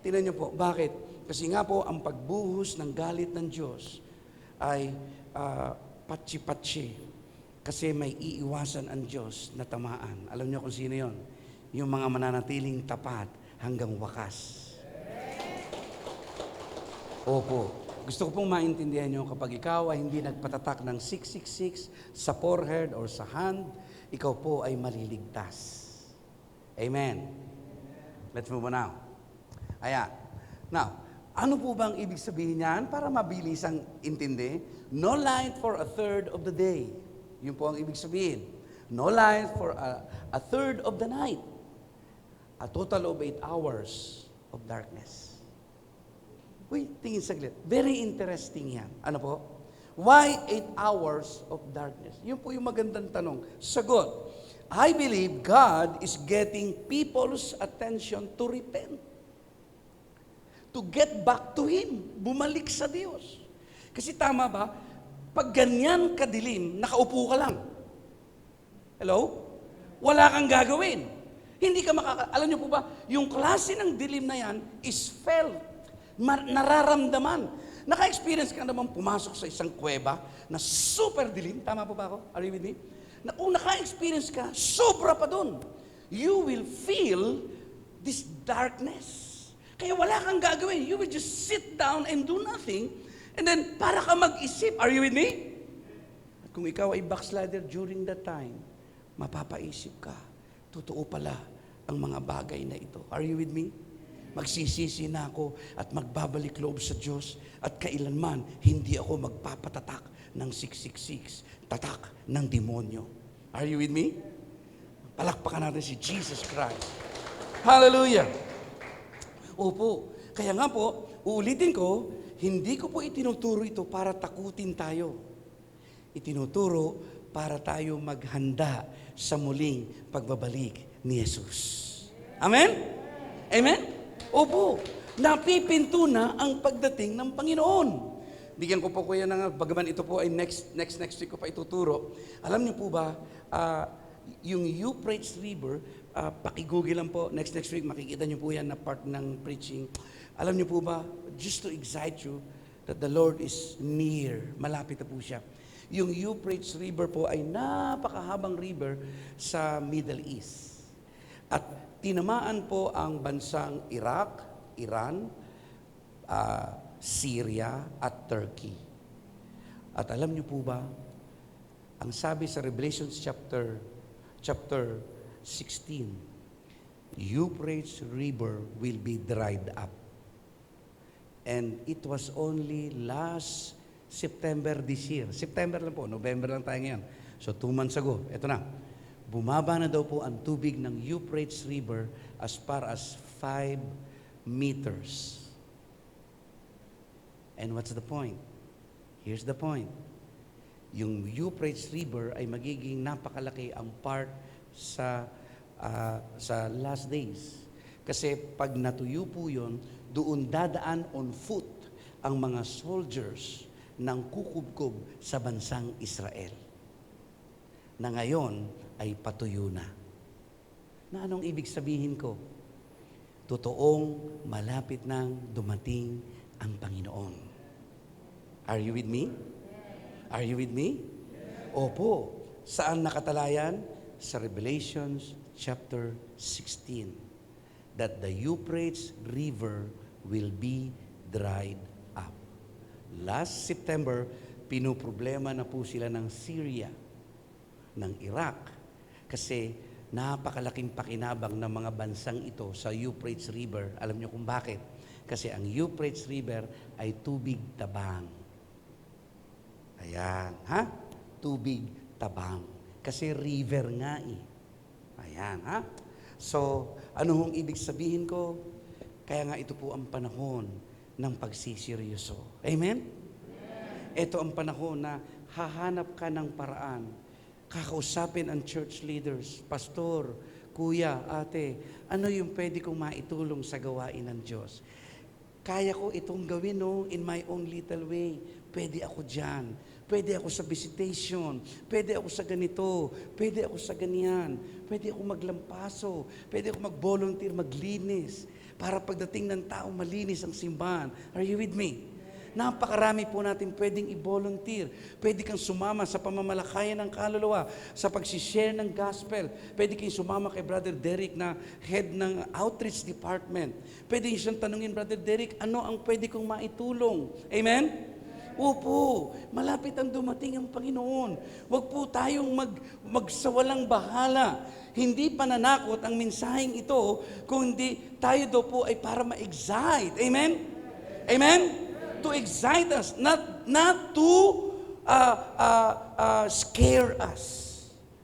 Tingnan niyo po, bakit? Kasi nga po, ang pagbuhos ng galit ng Diyos ay patsi-patsi. Kasi may iiwasan ang Diyos na tamaan. Alam niyo kung sino yon? Yung mga mananatiling tapat hanggang wakas. Opo. Gusto ko pong maintindihan nyo, kapag ikaw ay hindi nagpatatak ng 666 sa forehead or sa hand, ikaw po ay maliligtas. Amen. Let's move on now. Ayan. Now, ano po bang ibig sabihin niyan para mabilis ang intindi? No light for a third of the day. Yun po ang ibig sabihin. No light for a third of the night. A total of 8 hours of darkness. Uy, tingin saglit. Very interesting yan. Ano po? Why 8 hours of darkness? Yun po yung magandang tanong. Sagot, I believe God is getting people's attention to repent. To get back to Him. Bumalik sa Diyos. Kasi tama ba? Pag ganyan kadilim, nakaupo ka lang. Hello? Wala kang gagawin. Hindi ka alam niyo po ba, yung klase ng dilim na yan is felt. Nararamdaman. Naka-experience ka naman pumasok sa isang kuweba na super dilim. Tama po ba ako? Are you with me? Na kung naka-experience ka, sobra pa dun. You will feel this darkness. Kaya wala kang gagawin. You will just sit down and do nothing. And then, para ka mag-isip. Are you with me? At kung ikaw ay backslider during that time, mapapaisip ka. Totoo pala ang mga bagay na ito. Are you with me? Magsisisi na ako at magbabalik loob sa Diyos at kailanman hindi ako magpapatatak ng 666, tatak ng demonyo. Are you with me? Palakpakan natin si Jesus Christ. Hallelujah! Opo, kaya nga po, uulitin ko, hindi ko po itinuturo ito para takutin tayo. Itinuturo para tayo maghanda sa muling pagbabalik ni Jesus. Amen? Amen? Opo, napipinto na ang pagdating ng Panginoon. Bigyan ko po yan ng, bagaman ito po ay next week ko pa ituturo. Alam niyo po ba, yung Euphrates River, pakigoogle lang po, next week makikita niyo po yan na part ng preaching. Alam niyo po ba, just to excite you, that the Lord is near, malapit na po siya. Yung Euphrates River po ay napakahabang river sa Middle East. At tinamaan po ang bansang Iraq, Iran, Syria at Turkey. At alam niyo po ba, ang sabi sa Revelation chapter 16, Euphrates River will be dried up. And it was only last September this year. September lang po, November lang tayo ngayon. So 2 months ago, eto na. Bumaba na daw po ang tubig ng Euphrates River as far as 5 meters. And what's the point? Here's the point. Yung Euphrates River ay magiging napakalaki ang part sa last days. Kasi pag natuyo po yun, doon dadaan on foot ang mga soldiers ng kukubkob sa bansang Israel. Na ngayon ay patuyo na. Na anong ibig sabihin ko? Totoong malapit nang dumating ang Panginoon. Are you with me? Are you with me? Opo. Saan nakatalayan? Sa Revelations chapter 16. That the Euphrates River will be dried up. Last September, pinoproblema na po sila ng Syria, ng Iraq, kasi napakalaking pakinabang ng mga bansang ito sa Euphrates River. Alam niyo kung bakit? Kasi ang Euphrates River ay tubig tabang. Ayan, ha? Tubig tabang. Kasi river nga eh. Ayan, ha? So, ano hong ibig sabihin ko? Kaya nga ito po ang panahon ng pagsiseryoso. Amen? Ito ang panahon na hahanap ka ng paraan. Kakausapin ang church leaders, pastor, kuya, ate, ano yung pwede kong maitulong sa gawain ng Diyos? Kaya ko itong gawin, no, in my own little way. Pwede ako dyan. Pwede ako sa visitation. Pwede ako sa ganito. Pwede ako sa ganyan. Pwede ako maglampaso. Pwede ako mag-volunteer, maglinis. Para pagdating ng tao, malinis ang simbahan. Are you with me? Napakarami po natin pwedeng i-volunteer. Pwede kang sumama sa pamamalakayan ng kaluluwa, sa pag-share ng gospel. Pwede kang sumama kay Brother Derek na head ng outreach department. Pwede siyang tanungin, Brother Derek, ano ang pwede kong maitulong? Amen? Opo, malapit ang dumating ang Panginoon. Huwag po tayong magsawalang bahala. Hindi pananakot ang mensaheng ito, kung hindi tayo daw po ay para ma-excite. Amen? Amen? To excite us, not to scare us.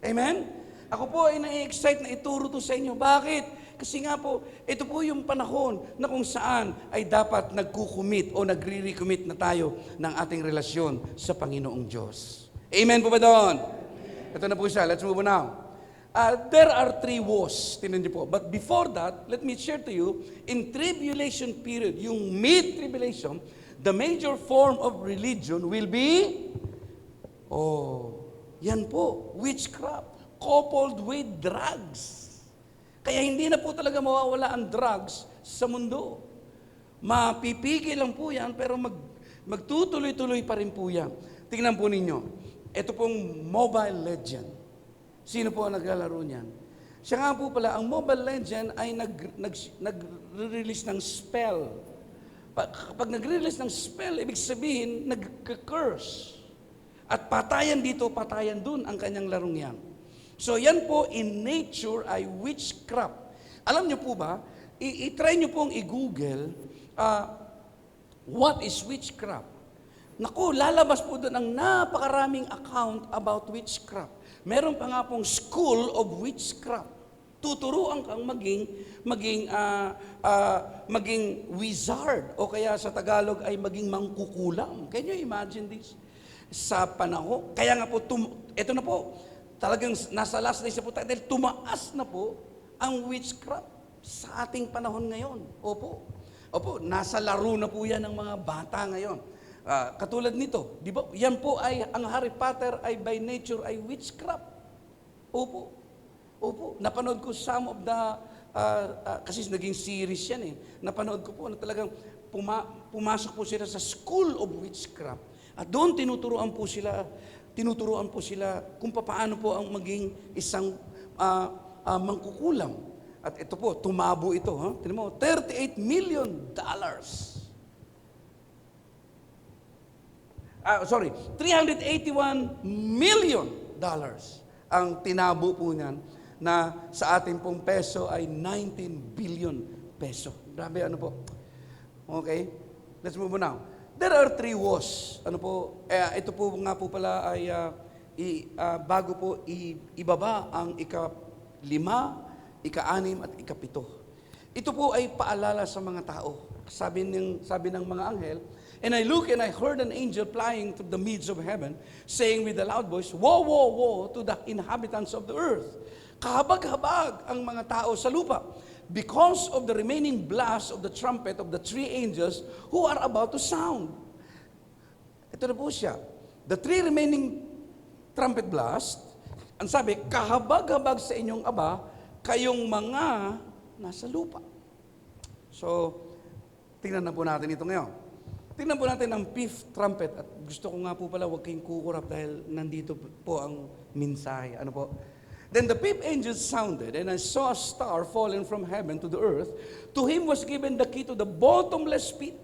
Amen? Ako po ay na-excite na ituro to sa inyo. Bakit? Kasi nga po, ito po yung panahon na kung saan ay dapat nagkukumit o nagre-recommit na tayo ng ating relasyon sa Panginoong Diyos. Amen po ba doon? Ito na po siya. Let's move on now. There are 3 woes. Tingnan niyo po. But before that, let me share to you, in tribulation period, yung mid-tribulation, the major form of religion will be, yan po, witchcraft, coupled with drugs. Kaya hindi na po talaga mawawala ang drugs sa mundo. Mapipigil lang po yan, pero magtutuloy-tuloy pa rin po yan. Tingnan po ninyo, ito pong Mobile Legend. Sino po ang naglalaro niyan? Siya nga po pala, ang Mobile Legend ay nag-release ng spell. Pag nag-release ng spell, ibig sabihin, nag-curse. At patayan dito, patayan dun ang kanyang larong yan. So yan po, in nature, ay witchcraft. Alam niyo po ba, i-try niyo pong i-google, what is witchcraft? Naku, lalabas po doon ang napakaraming account about witchcraft. Meron pa nga pong school of witchcraft. Tuturuan kang maging wizard, o kaya sa Tagalog ay maging mangkukulam. Can you imagine this? Sa panahon, kaya nga po, ito na po, talagang nasa last days na po tayo, dahil tumaas na po ang witchcraft sa ating panahon ngayon. Opo, nasa laro na po yan ng mga bata ngayon. Katulad nito, di ba? Yan po ay, ang Harry Potter ay by nature ay witchcraft. Opo, napanood ko some of the, kasi naging series yan eh. Napanood ko po na talagang pumasok po sila sa school of witchcraft. At doon tinuturuan po sila kung paano po ang maging isang mangkukulam. At ito po, tumabo ito. Tignan mo, $38 million. $381 million ang tinabo po niyan na sa ating pong peso ay 19 billion peso. Grabe, ano po? Okay? Let's move on now. There are 3 wars. Ano po? Ito po nga po pala ay bago po ibaba ang ika-5, ika-6 at ika-7. Ito po ay paalala sa mga tao. Sabi ng mga anghel, "And I looked and I heard an angel flying through the midst of heaven, saying with a loud voice, Woe, woe, woe to the inhabitants of the earth. Kahabag-habag ang mga tao sa lupa, because of the remaining blast of the trumpet of the 3 angels who are about to sound." Ito na po siya. The 3 remaining trumpet blast, ang sabi, kahabag-habag sa inyong aba, kayong mga nasa lupa. So, tingnan na po natin ito ngayon. Tingnan po natin ang 5th trumpet. At gusto ko nga po pala, huwag kayong kukurap dahil nandito po ang mensahe. Ano po? Then the 5th angel sounded, and I saw a star falling from heaven to the earth. To him was given the key to the bottomless pit.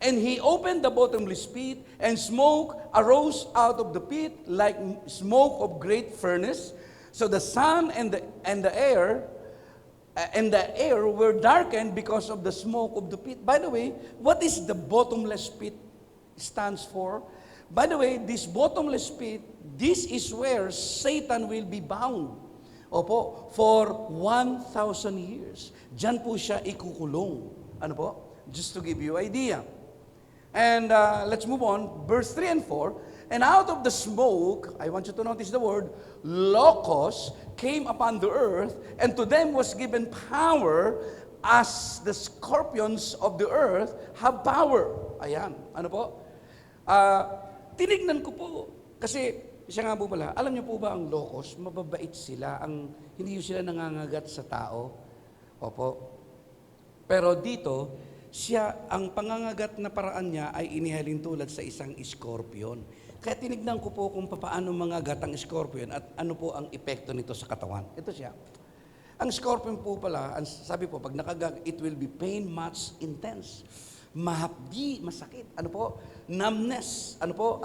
And he opened the bottomless pit, and smoke arose out of the pit like smoke of great furnace. So the sun and the air were darkened because of the smoke of the pit. By the way, what is the bottomless pit stands for? By the way, this bottomless pit, this is where Satan will be bound. Opo, for 1,000 years. Diyan po siya ikukulong. Ano po? Just to give you idea. And let's move on, verse 3 and 4. And out of the smoke, I want you to notice the word, locusts came upon the earth, and to them was given power as the scorpions of the earth have power. Ayan, ano po? Tinignan ko po, kasi siya nga po pala, alam niyo po ba ang locust, mababait sila, hindi sila nangangagat sa tao. Opo. Pero dito, ang pangangagat na paraan niya ay inihalin tulad sa isang scorpion. Kaya tinignan ko po kung paano mangagat ang scorpion at ano po ang epekto nito sa katawan. Ito siya. Ang scorpion po pala, sabi po, pag nakagat, it will be pain much intense. Mahapdi, masakit. Ano po? Numbness. Ano po?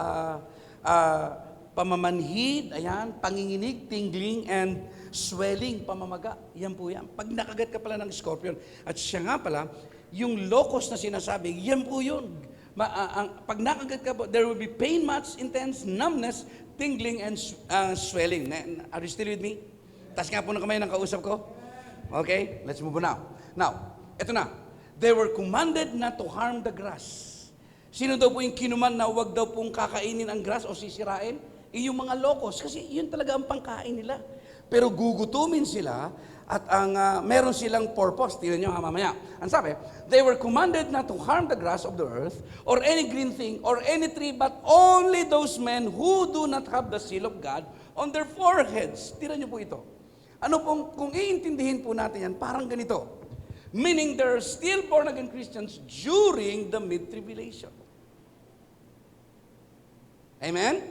Pamamanhid, ayan, panginginig, tingling, and swelling, pamamaga. Yan po yan. Pag nakagat ka pala ng scorpion. At siya nga pala, yung locust na sinasabi, yan po yun. Pag nakagat ka po, there will be pain much intense, numbness, tingling, and swelling. Are you still with me? Taas nga po ng kamay ng kausap ko. Okay, let's move on now. Now, eto na. They were commanded not to harm the grass. Sino daw po yung kinuman na huwag daw pong kakainin ang grass o sisirain? Yung mga locust, kasi yun talaga ang pangkain nila. Pero gugutumin sila at meron silang purpose. Tingnan nyo mamaya. Ang sabi, they were commanded not to harm the grass of the earth or any green thing or any tree, but only those men who do not have the seal of God on their foreheads. Tingnan nyo po ito. Ano pong, kung iintindihin po natin yan, parang ganito. Meaning there are still born-again Christians during the mid-tribulation. Amen?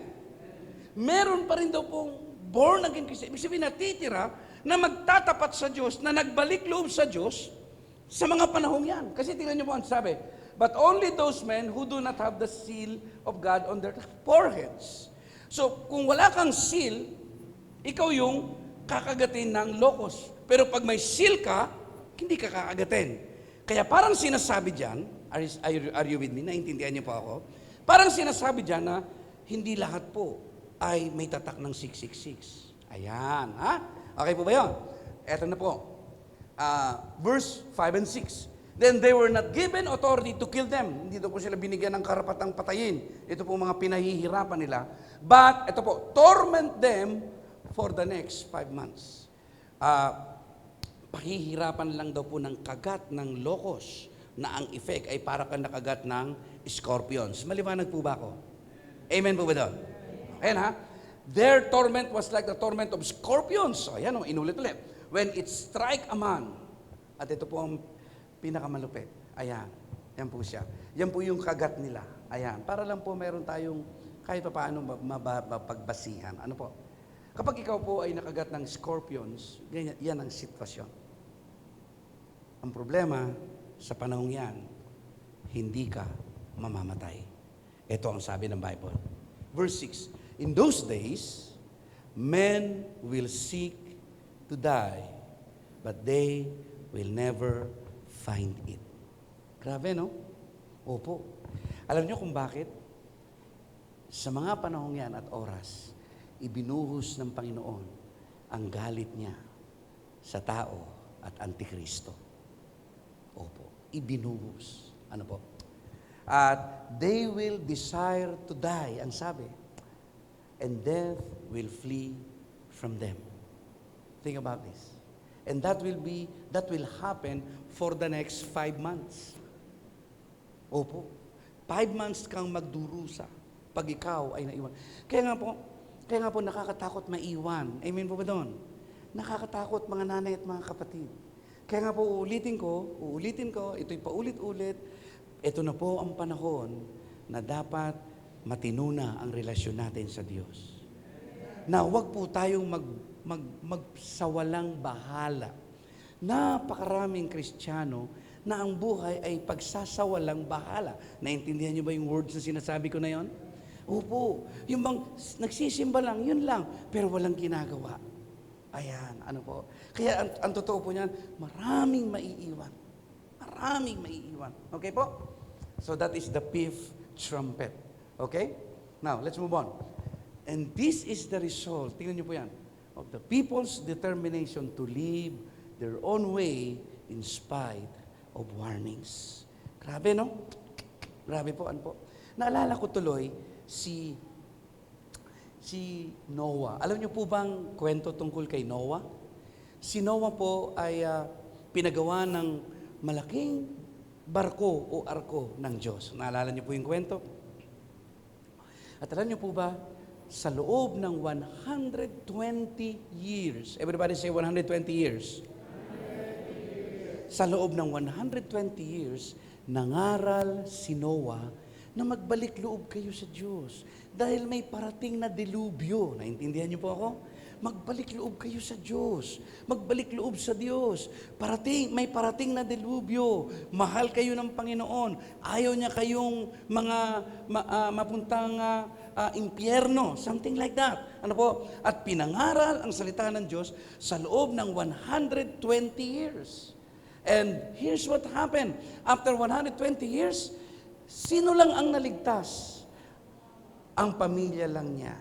Meron pa rin daw pong born-again Christian. Ibig sabihin, natitira na magtatapat sa Diyos, na nagbalik loob sa Diyos sa mga panahong yan. Kasi tingnan niyo po ang sabi, but only those men who do not have the seal of God on their foreheads. So, kung wala kang seal, ikaw yung kakagatin ng locust. Pero pag may seal ka, hindi ka kakagatin. Kaya parang sinasabi dyan, are you with me? Naintindihan niyo po ako? Parang sinasabi dyan na hindi lahat po ay may tatak ng 666. Ayan, ha? Okay po ba yun? Eto na po. Verse 5 and 6. Then they were not given authority to kill them. Hindi daw po sila binigyan ng karapatang patayin. Ito po mga pinahihirapan nila. But, ito po, torment them for the next 5 months. Pahihirapan lang daw po ng kagat ng locust na ang effect ay para kang nakagat ng scorpions. Maliwanag po ba ako? Amen po ba doon? Ayan ha? Their torment was like the torment of scorpions. So, ayan o, inulit-ulit. When it strike a man. At ito po ang pinakamalupit. Ayan. Yan po siya. Yan po yung kagat nila. Ayan. Para lang po meron tayong kahit pa paano mapagbasihan. Ano po? Kapag ikaw po ay nakagat ng scorpions, yan ang sitwasyon. Ang problema, sa panahong yan, hindi ka mamamatay. Ito ang sabi ng Bible. Verse 6, in those days, men will seek to die, but they will never find it. Grabe, no? Opo. Alam niyo kung bakit? Sa mga panahong yan at oras, ibinuhos ng Panginoon ang galit niya sa tao at Antikristo. Opo. Ibinuhos. Ano po? At they will desire to die, ang sabi, and death will flee from them. Think about this. And that will happen for the next 5 months. Opo. 5 months kang magdurusa pag ikaw ay naiwan. Kaya nga po nakakatakot maiwan. Amen po ba doon? Nakakatakot mga nanay at mga kapatid. Kaya nga po uulitin ko, ito'y paulit-ulit. Ito na po ang panahon na dapat matinuna ang relasyon natin sa Diyos. Na huwag po tayong magsawalang bahala. Napakaraming Kristiyano na ang buhay ay pagsasawalang bahala. Naintindihan niyo ba yung words na sinasabi ko na yon? Opo. Yung bang nagsisimba lang, yun lang, pero walang ginagawa. Ayan, ano po. Kaya ang totoo po niyan, maraming maiiwan. Maraming maiiwan. Okay po? So that is the fifth trumpet. Okay? Now, let's move on. And this is the result, tingnan niyo po yan, of the people's determination to live their own way in spite of warnings. Grabe, no? Grabe po, ano po. Naalala ko tuloy si Noah. Alam niyo po bang kwento tungkol kay Noah? Si Noah po ay pinagawa ng malaking barko o arko ng Diyos. Naalala niyo po yung kwento? At alam niyo po ba, sa loob ng 120 years, everybody say 120 years. Sa loob ng 120 years, nangaral si Noah na magbalik loob kayo sa Diyos. Dahil may parating na delubyo. Naintindihan niyo po ako? Magbalik loob kayo sa Diyos. Magbalik loob sa Diyos. May parating na delubyo. Mahal kayo ng Panginoon. Ayaw niya kayong mapuntang impyerno. Something like that. Ano po? At pinangaral ang salita ng Diyos sa loob ng 120 years. And here's what happened. After 120 years, sino lang ang naligtas? Ang pamilya lang niya.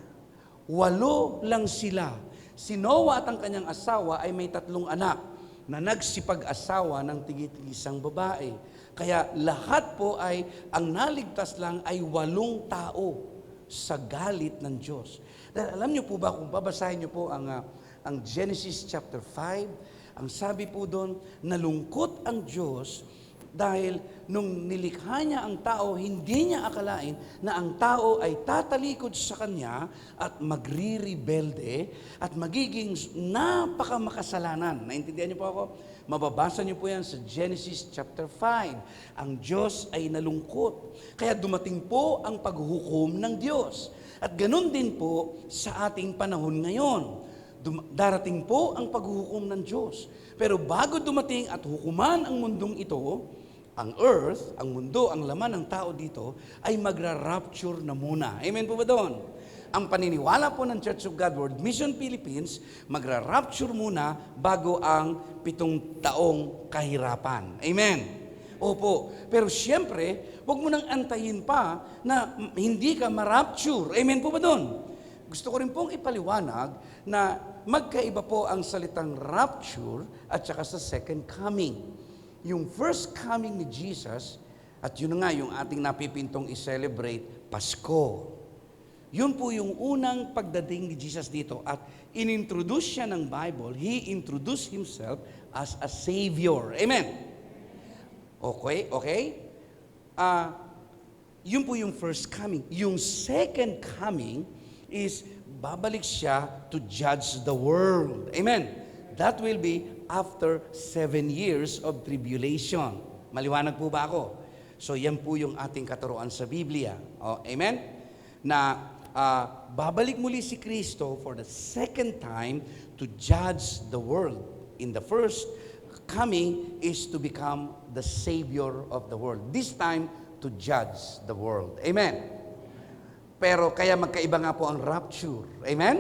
8 lang sila. Si Noah at ang kanyang asawa ay may 3 anak na nagsipag-asawa ng tigit-isang babae. Kaya lahat po ay, ang naligtas lang ay 8 tao sa galit ng Diyos. Dahil alam niyo po ba, kung babasahin niyo po ang Genesis chapter 5, ang sabi po doon, nalungkot ang Diyos dahil nung nilikha niya ang tao, hindi niya akalain na ang tao ay tatalikod sa kanya at magri-rebelde at magiging napakamakasalanan. Naintindihan niyo po ako? Mababasa niyo po yan sa Genesis chapter 5. Ang Diyos ay nalungkot. Kaya dumating po ang paghuhukom ng Diyos. At ganun din po sa ating panahon ngayon. Darating po ang paghuhukom ng Diyos. Pero bago dumating at hukuman ang mundong ito, ang earth, ang mundo, ang laman ng tao dito, ay magra-rapture na muna. Amen po ba doon? Ang paniniwala po ng Church of God World Mission Philippines, magra-rapture muna bago ang 7 taong kahirapan. Amen? Opo. Pero siyempre, huwag mo nang antayin pa na hindi ka ma-rapture. Amen po ba doon? Gusto ko rin pong ipaliwanag na magkaiba po ang salitang rapture at saka sa second coming. Yung first coming ni Jesus, at yun nga yung ating napipintong i-celebrate, Pasko. Yun po yung unang pagdating ni Jesus dito. At inintroduce siya ng Bible, He introduced Himself as a Savior. Amen? Okay? Yun po yung first coming. Yung second coming is babalik siya to judge the world. Amen? That will be after 7 years of tribulation. Maliwanag po ba ako? So yan po yung ating katuruan sa Biblia. Amen? Na babalik muli si Kristo for the second time to judge the world. In the first coming is to become the Savior of the world. This time, to judge the world. Amen? Pero kaya magkaiba nga po ang rapture. Amen?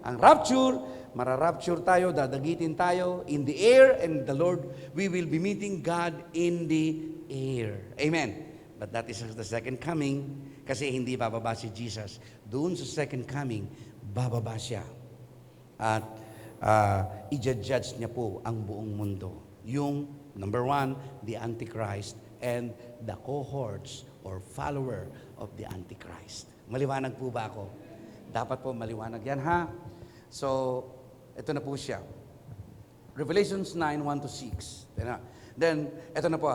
Ang rapture, mararapture tayo, dadagitin tayo in the air, and the Lord, we will be meeting God in the air. Amen? But that is the second coming, kasi hindi bababa si Jesus. Doon sa second coming, bababa siya. At i-judge niya po ang buong mundo. Yung, number 1, the Antichrist, and the cohorts or follower of the Antichrist. Maliwanag po ba ako? Dapat po maliwanag yan, ha? So, ito na po siya. Revelations 9:1-6. Then, ito na po.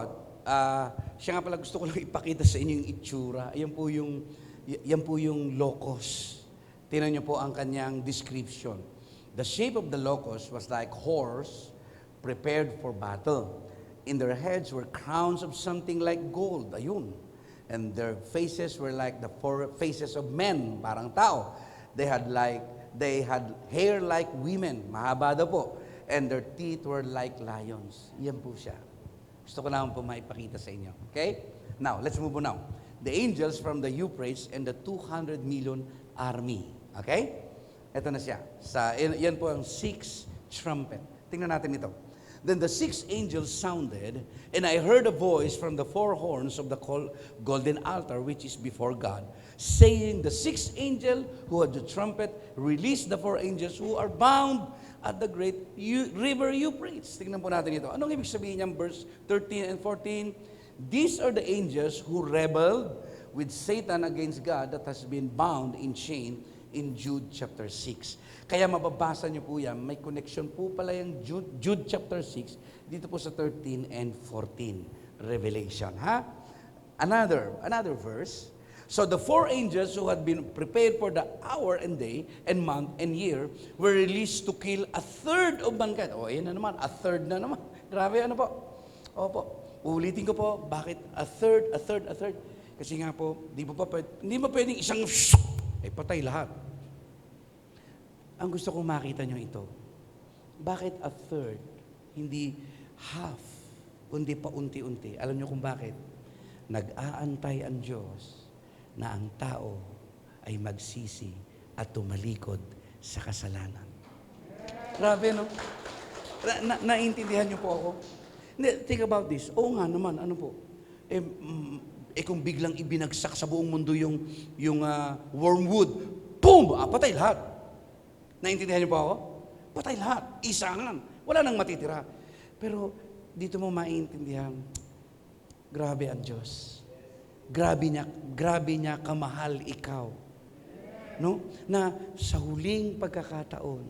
Siya nga pala, gusto ko lang ipakita sa inyo yung itsura. Yan po yung locust. Tingnan niyo po ang kanyang description. The shape of the locust was like horse prepared for battle. In their heads were crowns of something like gold. Ayun. And their faces were like the four faces of men, parang tao. They had hair like women, mahaba daw po. And their teeth were like lions. Yan po siya. Gusto ko lang po maipakita sa inyo. Okay? Now, let's move on now. The angels from the Euphrates and the 200 million army. Okay? Ito na siya. Yan po ang 6th trumpet. Tingnan natin ito. Then the 6th angel sounded, and I heard a voice from the 4 horns of the golden altar which is before God, saying, the 6th angel who had the trumpet released the 4 angels who are bound at the great river Euphrates. Tingnan po natin ito. Anong ibig sabihin niyang verse 13 and 14? These are the angels who rebelled with Satan against God that has been bound in chain in Jude chapter 6. Kaya mababasa niyo po yan, may connection po pala yung Jude chapter 6 dito po sa 13 and 14 Revelation, ha? Another verse. So the 4 angels who had been prepared for the hour and day and month and year were released to kill a third of mankind. O, ayan na naman, a third na naman. Grabe, ano po? Opo, ulitin ko po, bakit a third? Kasi nga po, hindi mo pwedeng isang patay lahat. Ang gusto kong makita nyo ito, bakit a third, hindi half, kundi paunti-unti? Alam nyo kung bakit? Nag-aantay ang Diyos na ang tao ay magsisi at tumalikod sa kasalanan. Grabe, no? Naintindihan nyo po ako? Think about this. Oo nga naman, ano po? Kung biglang ibinagsak sa buong mundo yung wormwood, boom! Patay lahat. Naintindihan niyo po ako? Patay lahat. Isangan. Wala nang matitira. Pero dito mo maintindihan, grabe ang Diyos. Grabe niya kamahal ikaw. No? Na sa huling pagkakataon,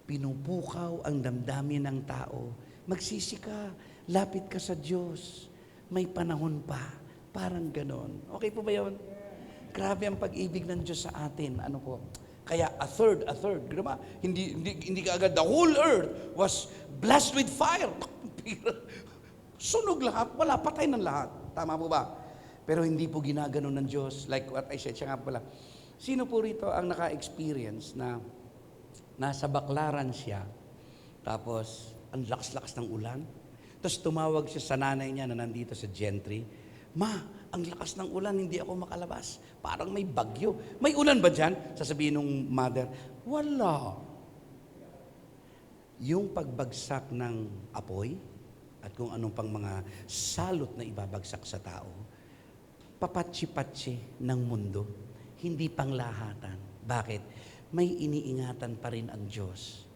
pinupukaw ang damdamin ng tao. Magsisi ka, lapit ka sa Diyos. May panahon pa. Parang ganon. Okay po ba yun? Grabe ang pag-ibig ng Diyos sa atin. Ano po? Kaya a third. Diba? Hindi kaagad, the whole earth was blessed with fire. Sunog lahat, wala, patay ng lahat. Tama po ba? Pero hindi po ginaganon ng Diyos. Like what I said, siya nga pala. Sino po rito ang naka-experience na nasa baklaran siya, tapos ang lakas-lakas ng ulan, tapos tumawag siya sa nanay niya na nandito sa Gentry, Ma, ang lakas ng ulan, hindi ako makalabas. Parang may bagyo. May ulan ba dyan? Sasabihin ng mother, wala. Yung pagbagsak ng apoy at kung anong pang mga salot na ibabagsak sa tao, papatsi-patsi ng mundo, hindi panglahatan. Bakit? May iniingatan pa rin ang Diyos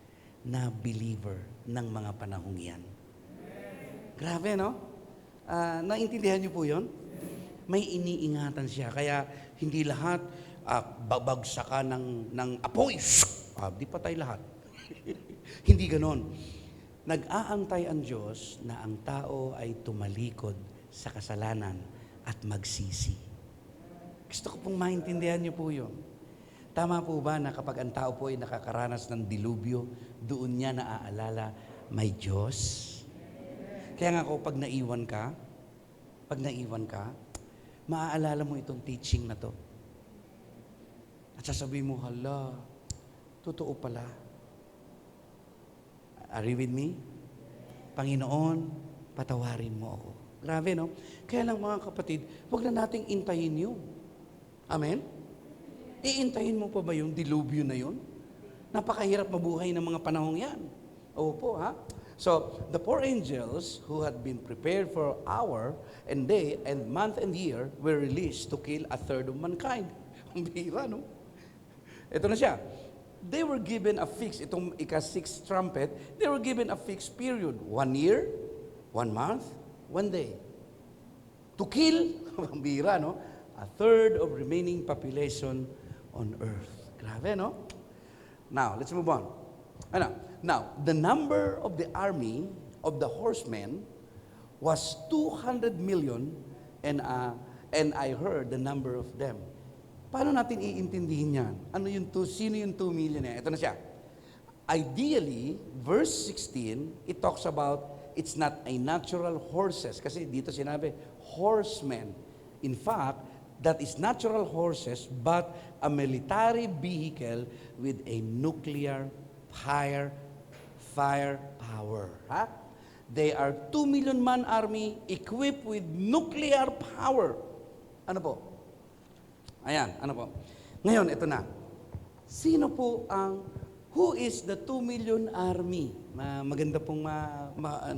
na believer ng mga panahong yan. Grabe, no? Naintindihan niyo po yun? May iniingatan siya. Kaya hindi lahat babagsakan ng apoy. Di patay lahat. Hindi ganon. Nag-aantay ang Diyos na ang tao ay tumalikod sa kasalanan at magsisi. Gusto ko pong maintindihan niyo po yun. Tama po ba na kapag ang tao po ay nakakaranas ng dilubyo, doon niya naaalala, may Diyos? Kaya nga ako, pag naiwan ka, maaalala mo itong teaching na to. At sasabihin mo, hala, totoo pala. Are you with me? Panginoon, patawarin mo ako. Grabe, no? Kaya lang mga kapatid, huwag na nating intayin yun. Amen? Iintayin mo pa ba yung dilubyo na yun? Napakahirap mabuhay ng mga panahong yan. Opo, ha? So, the four angels who had been prepared for hour and day and month and year were released to kill a third of mankind. Ang bihira, no? Ito na siya. They were given a fixed, itong ika-6th trumpet, they were given a fixed period. 1 year, 1 month, 1 day. To kill, ang bihira, no? A third of remaining population on earth. Grabe, no? Now, let's move on. Now, the number of the army of the horsemen was 200 million and I heard the number of them. Paano natin iintindihin yan? Sino yung 2 million eh? Ito na siya. Ideally, verse 16, it talks about it's not a natural horses. Kasi dito sinabi, horsemen. In fact, that is natural horses, but a military vehicle with a nuclear firepower. Ha? They are 2 million man army equipped with nuclear power. Ano po? Ayan, ano po? Ngayon, ito na. Sino po who is the 2 million army? Maganda pong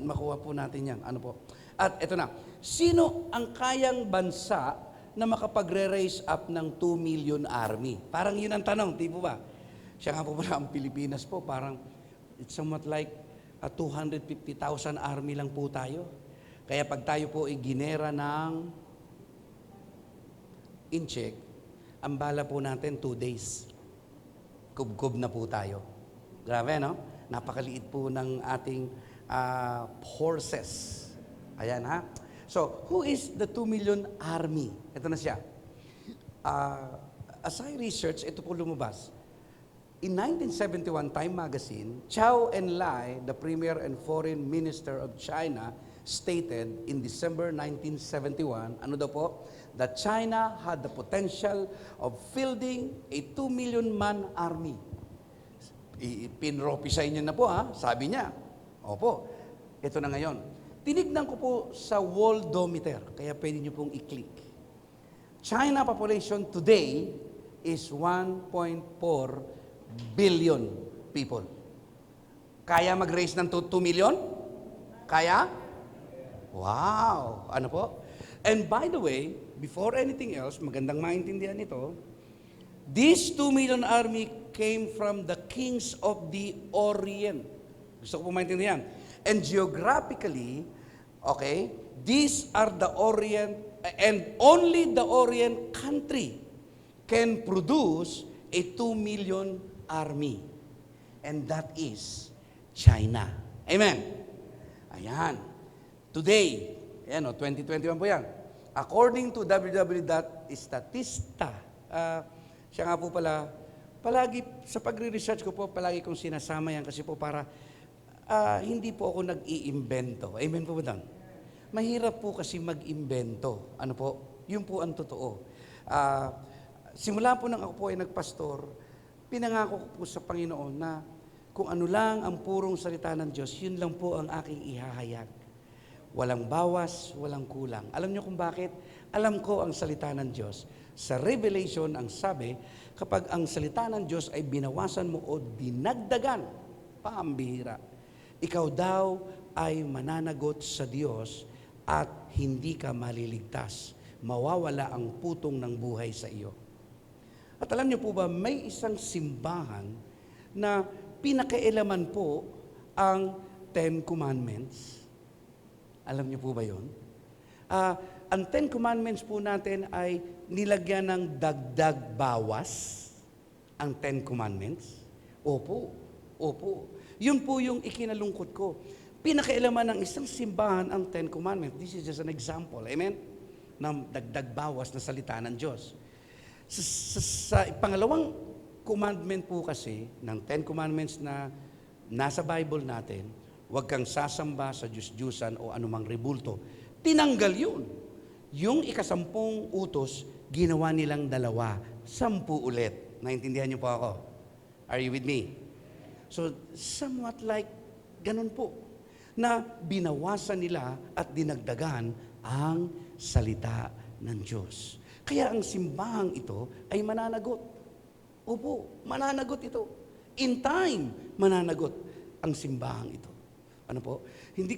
makuha po natin yan. Ano po? At ito na. Sino ang kayang bansa na makapagre-raise up ng 2 million army? Parang yun ang tanong, di po ba? Siya nga po pala ang Pilipinas po, parang it's somewhat like a 250,000 army lang po tayo. Kaya pag tayo po ginera ng incheck, ang bala po natin 2 days. Kubkob na po tayo. Grabe, no? Napakaliit po ng ating horses. Ayan, ha? So, who is the 2 million army? Ito na siya. As I research, ito po lumabas. In 1971 Time Magazine, Zhou Enlai, the Premier and Foreign Minister of China, stated in December 1971, ano daw po? That China had the potential of fielding a 2 million man army. Pinropisa niya na po, ha? Sabi niya. Opo, ito na ngayon. Tinignan ko po sa Worldometer, kaya pwede niyo pong i-click. China population today is 1.4 billion people. Kaya mag-raise ng 2 million? Kaya? Wow! Ano po? And by the way, before anything else, magandang maintindihan ito, this 2 million army came from the kings of the Orient. Gusto ko po maintindihan. And geographically, okay, these are the Orient, and only the Orient country can produce a 2 million army. And that is China. Amen. Ayan. Today, ayan o, 2021 po yan. According to www.statista, siya nga po pala, palagi sa pagre-research ko po, palagi kong sinasama yan kasi po para hindi po ako nag-iimbento. Amen po ba doon? Mahirap po kasi mag-imbento. Ano po? Yun po ang totoo. Simula po nang ako po ay nagpastor, pinangako ko po sa Panginoon na kung ano lang ang purong salita ng Diyos, yun lang po ang aking ihahayag. Walang bawas, walang kulang. Alam niyo kung bakit? Alam ko ang salita ng Diyos. Sa Revelation, ang sabi, kapag ang salita ng Diyos ay binawasan mo o dinagdagan, pambihira, ikaw daw ay mananagot sa Diyos at hindi ka maliligtas. Mawawala ang putong ng buhay sa iyo. At alam niyo po ba, may isang simbahan na pinakailaman po ang 10 Commandments. Alam niyo po ba yun? Ang 10 Commandments po natin ay nilagyan ng dagdag bawas. Ang 10 Commandments. Opo, opo. Yun po yung ikinalungkot ko. Pinakailaman ng isang simbahan ang 10 Commandments. This is just an example. Amen? Ng dagdag bawas na salita ng Diyos. Sa pangalawang commandment po kasi, ng 10 Commandments na nasa Bible natin, huwag kang sasamba sa Diyos-Diyusan o anumang rebulto. Tinanggal yun. Yung ika-10 utos, ginawa nilang 2. 10 ulit. Naintindihan niyo po ako? Are you with me? So, somewhat like, ganun po. na binawasan nila at dinagdagan ang salita ng Diyos. Kaya ang simbahang ito ay mananagot. Opo, mananagot ito. In time, mananagot ang simbahang ito. Ano po? Hindi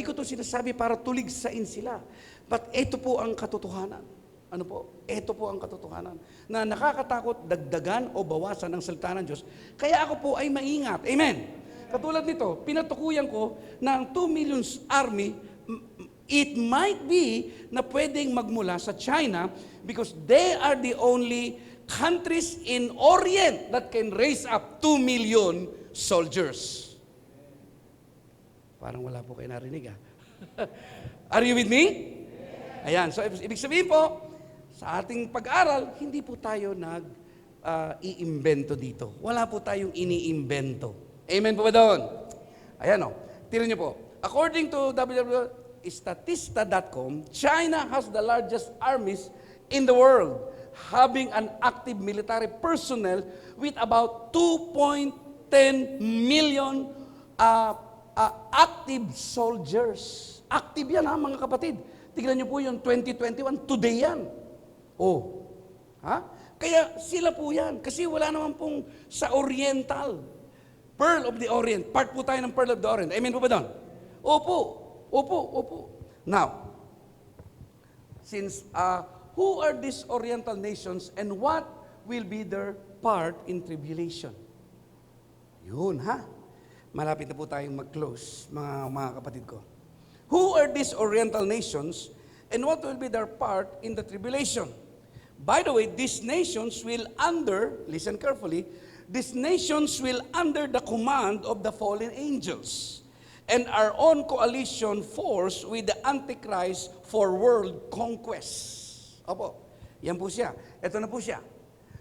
ko to sinasabi para tuligsain sila. But ito po ang katotohanan. Ano po? Ito po ang katotohanan. Na nakakatakot dagdagan o bawasan ang salita ng Diyos. Kaya ako po ay maingat. Amen. Katulad nito, pinatukuyan ko na ang 2 million army, it might be na pwedeng magmula sa China because they are the only countries in Orient that can raise up 2 million soldiers. Parang wala po kayo narinig, Are you with me? Ayan, so ibig sabihin po, sa ating pag-aral, hindi po tayo iimbento dito. Wala po tayong iniimbento. Amen po ba doon? Ayan o, tinan niyo po. According to Statista.com, China has the largest armies in the world, having an active military personnel with about 2.10 million active soldiers. Active yan mga kapatid. Tignan niyo po yung 2021, today yan. Oh, Kaya sila po yan. Kasi wala naman pong sa Oriental. Pearl of the Orient. Part po tayo ng Pearl of the Orient. Amen po ba doon? Opo. Now, since who are these Oriental nations and what will be their part in tribulation? Yun, Malapit na po tayong mag-close, mga kapatid ko. Who are these Oriental nations and what will be their part in the tribulation? By the way, these nations will listen carefully, these nations will under the command of the fallen angels and our own coalition force with the Antichrist for world conquest. Opo, yan po siya. Ito na po siya.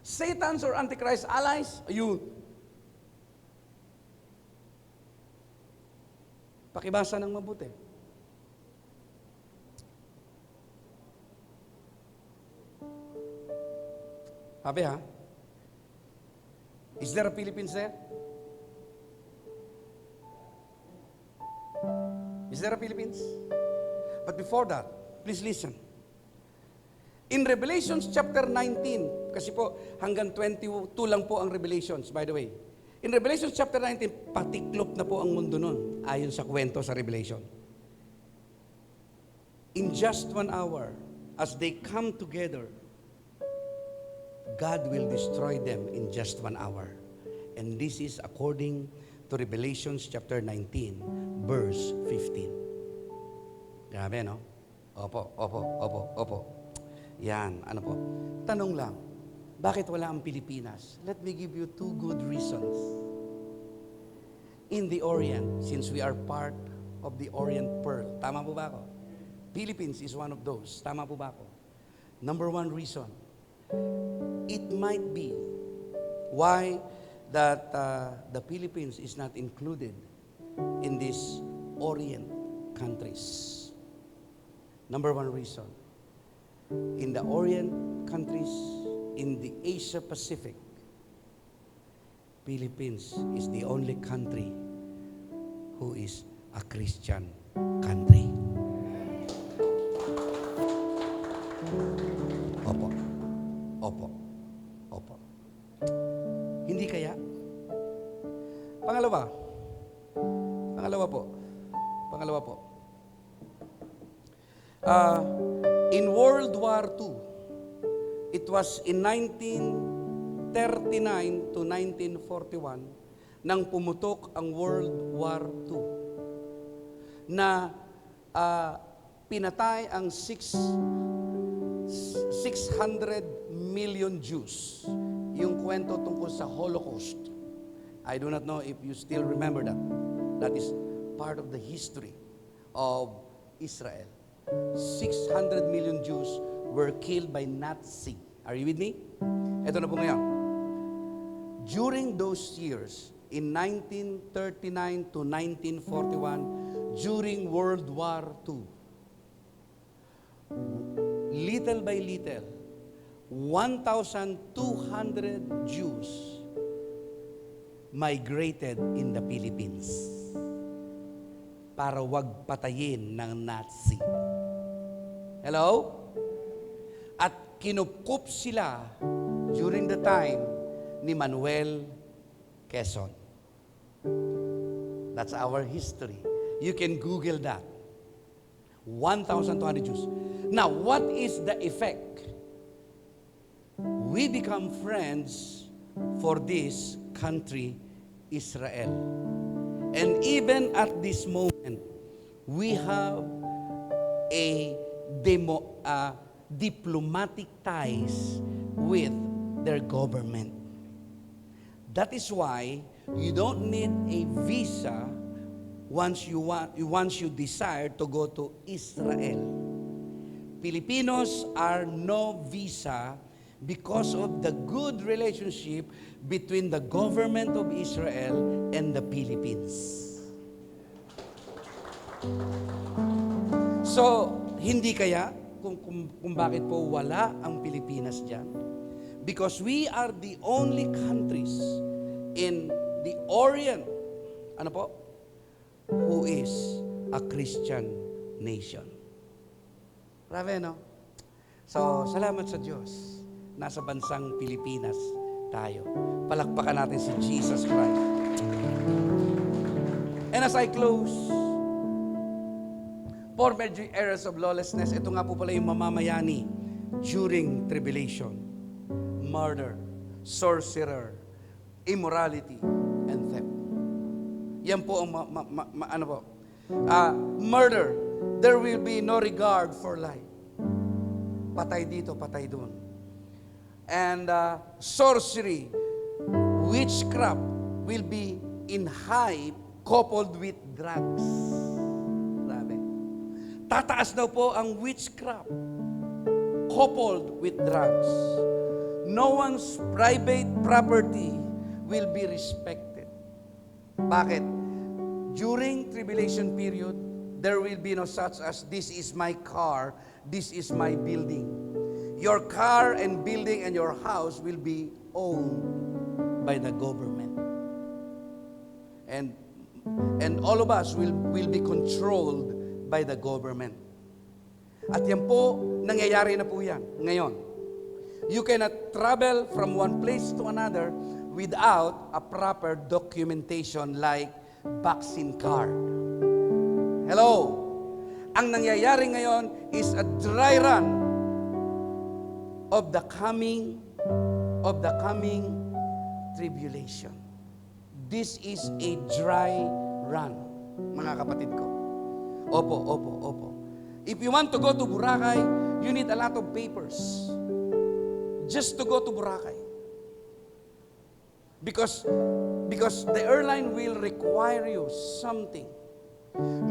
Satan's or Antichrist allies, ayun. Pakibasa ng mabuti. Sabi Is there a Philippines there? Is there a Philippines? But before that, please listen. In Revelations chapter 19, kasi po hanggang 22 lang po ang Revelations, by the way. In Revelations chapter 19, patiklop na po ang mundo nun, ayon sa kwento sa Revelation. In just 1 hour, as they come together, God will destroy them in just 1 hour. And this is according to Revelations chapter 19, verse 15. Grabe, no? Opo. Yan, ano po? Tanong lang, bakit wala ang Pilipinas? Let me give you 2 good reasons. In the Orient, since we are part of the Orient Pearl, tama po ba ako? Philippines is one of those. Tama po ba ako? Number 1 reason, it might be why that the Philippines is not included in these Orient countries. Number 1 reason, in the Orient countries, in the Asia Pacific, Philippines is the only country who is a Christian country. Opo. Hindi kaya? Pangalawa po. In World War II, it was in 1939 to 1941 nang pumutok ang World War II na pinatay ang 600 million Jews. Yung kwento tungkol sa Holocaust. I do not know if you still remember that. That is part of the history of Israel. 600 million Jews were killed by Nazi. Are you with me? Ito na po ngayon. During those years, in 1939 to 1941, during World War II, little by little, 1,200 Jews migrated in the Philippines. para wag patayin ng Nazi. Hello? At kinupkup sila during the time ni Manuel Quezon. That's our history. You can Google that. 1,200 Jews. Now, what is the effect? We become friends for this country, Israel. And even at this moment, we have a diplomatic ties with their government. That is why you don't need a visa once you desire to go to Israel. Filipinos are no visa because of the good relationship between the government of Israel and the Philippines. So, hindi kaya kung bakit po wala ang Pilipinas dyan? Because we are the only countries in the Orient, who is a Christian nation. Grabe, no? So, salamat sa Diyos. Nasa bansang Pilipinas tayo. Palakpakan natin si Jesus Christ. And as I close, 4 major areas of lawlessness. Ito nga po pala yung mamamayani during tribulation. Murder, sorcerer, immorality, and theft. Yan po ang murder. There will be no regard for life. Patay dito, patay doon. And sorcery, witchcraft will be in hype coupled with drugs. Grabe. Tataas daw po ang witchcraft coupled with drugs. No one's private property will be respected. Bakit? During tribulation period, there will be no such as, this is my car, this is my building. Your car and building and your house will be owned by the government. And all of us will be controlled by the government. At yan po, nangyayari na po yan ngayon. You cannot travel from one place to another without a proper documentation like vaccine card. Hello? Ang nangyayari ngayon is a dry run of the coming tribulation. This is a dry run, mga kapatid ko. Opo. If you want to go to Boracay, you need a lot of papers just to go to Boracay. Because the airline will require you something.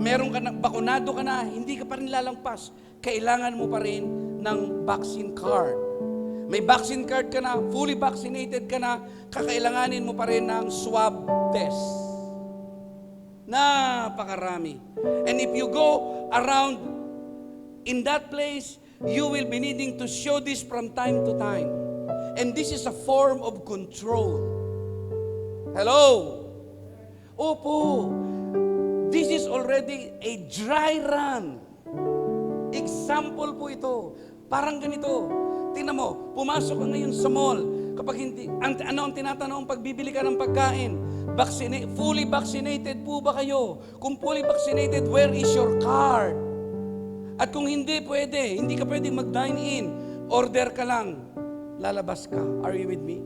Meron ka na, bakunado ka na, hindi ka pa rin lalampas. Kailangan mo pa rin ng vaccine card. May vaccine card ka na, fully vaccinated ka na, kakailanganin mo pa rin ng swab test. Napakarami. And if you go around in that place, you will be needing to show this from time to time. And this is a form of control. Hello? Opo. This is already a dry run. Example po ito. Parang ganito. Tingnan mo, pumasok ka ngayon sa mall. Kapag hindi, ang tinatanong, pagbibili ka ng pagkain, fully vaccinated po ba kayo? Kung fully vaccinated, where is your card? At kung hindi pwede, hindi ka pwede mag-dine in, order ka lang, lalabas ka. Are you with me?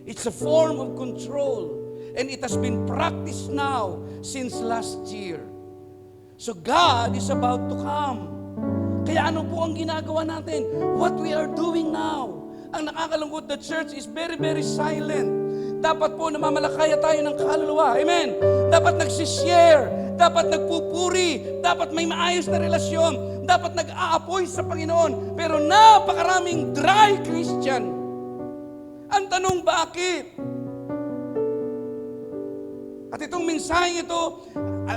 It's a form of control. And it has been practiced now since last year. So God is about to come. Kaya ano po ang ginagawa natin? What we are doing now. Ang nakakalungkot, the church is very, very silent. Dapat po namamalakaya tayo ng kaluluwa. Amen? Dapat nagsishare. Dapat nagpupuri. Dapat may maayos na relasyon. Dapat nag-aapoy sa Panginoon. Pero napakaraming dry Christian. Ang tanong, bakit? At itong mensahe ito,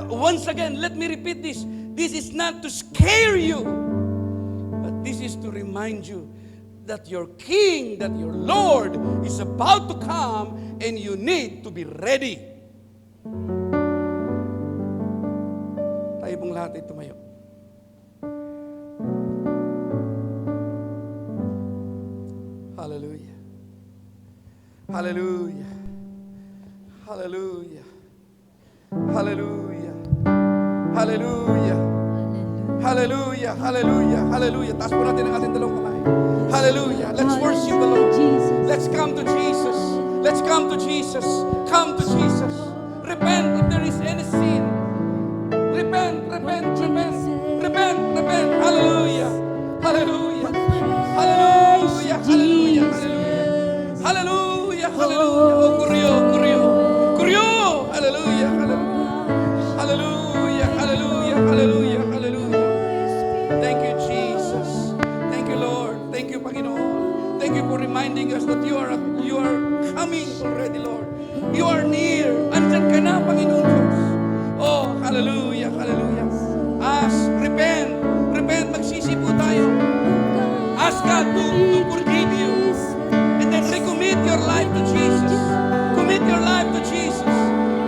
once again, let me repeat this. This is not to scare you, but this is to remind you that your King, that your Lord is about to come and you need to be ready. Kayo pong lahat ay tumayo. Hallelujah. Hallelujah. Hallelujah. Hallelujah. Hallelujah. Hallelujah. Hallelujah. Hallelujah. Taas po natin ang ating dalawang kamay. Hallelujah. Let's worship the Lord. Let's come to Jesus. Let's come to Jesus. Come to Jesus. Repent if there is any sin. Repent, repent, repent. Repent, repent. Hallelujah. Hallelujah. Hallelujah. Hallelujah. Hallelujah. Hallelujah. Hallelujah. Oh, kuryo, kuryo. Kuryo. Hallelujah. Hallelujah. Hallelujah. Hallelujah. Hallelujah. Hallelujah. Thank you, Jesus. Thank you, Lord. Thank you, Panginoon. Thank you for reminding us that you are coming already, Lord. You are near. Andyan ka na, Panginoon Diyos. Oh, hallelujah, hallelujah. Repent, repent, magsisi po tayo. Ask God to forgive you. And then recommit your life to Jesus. Commit your life to Jesus.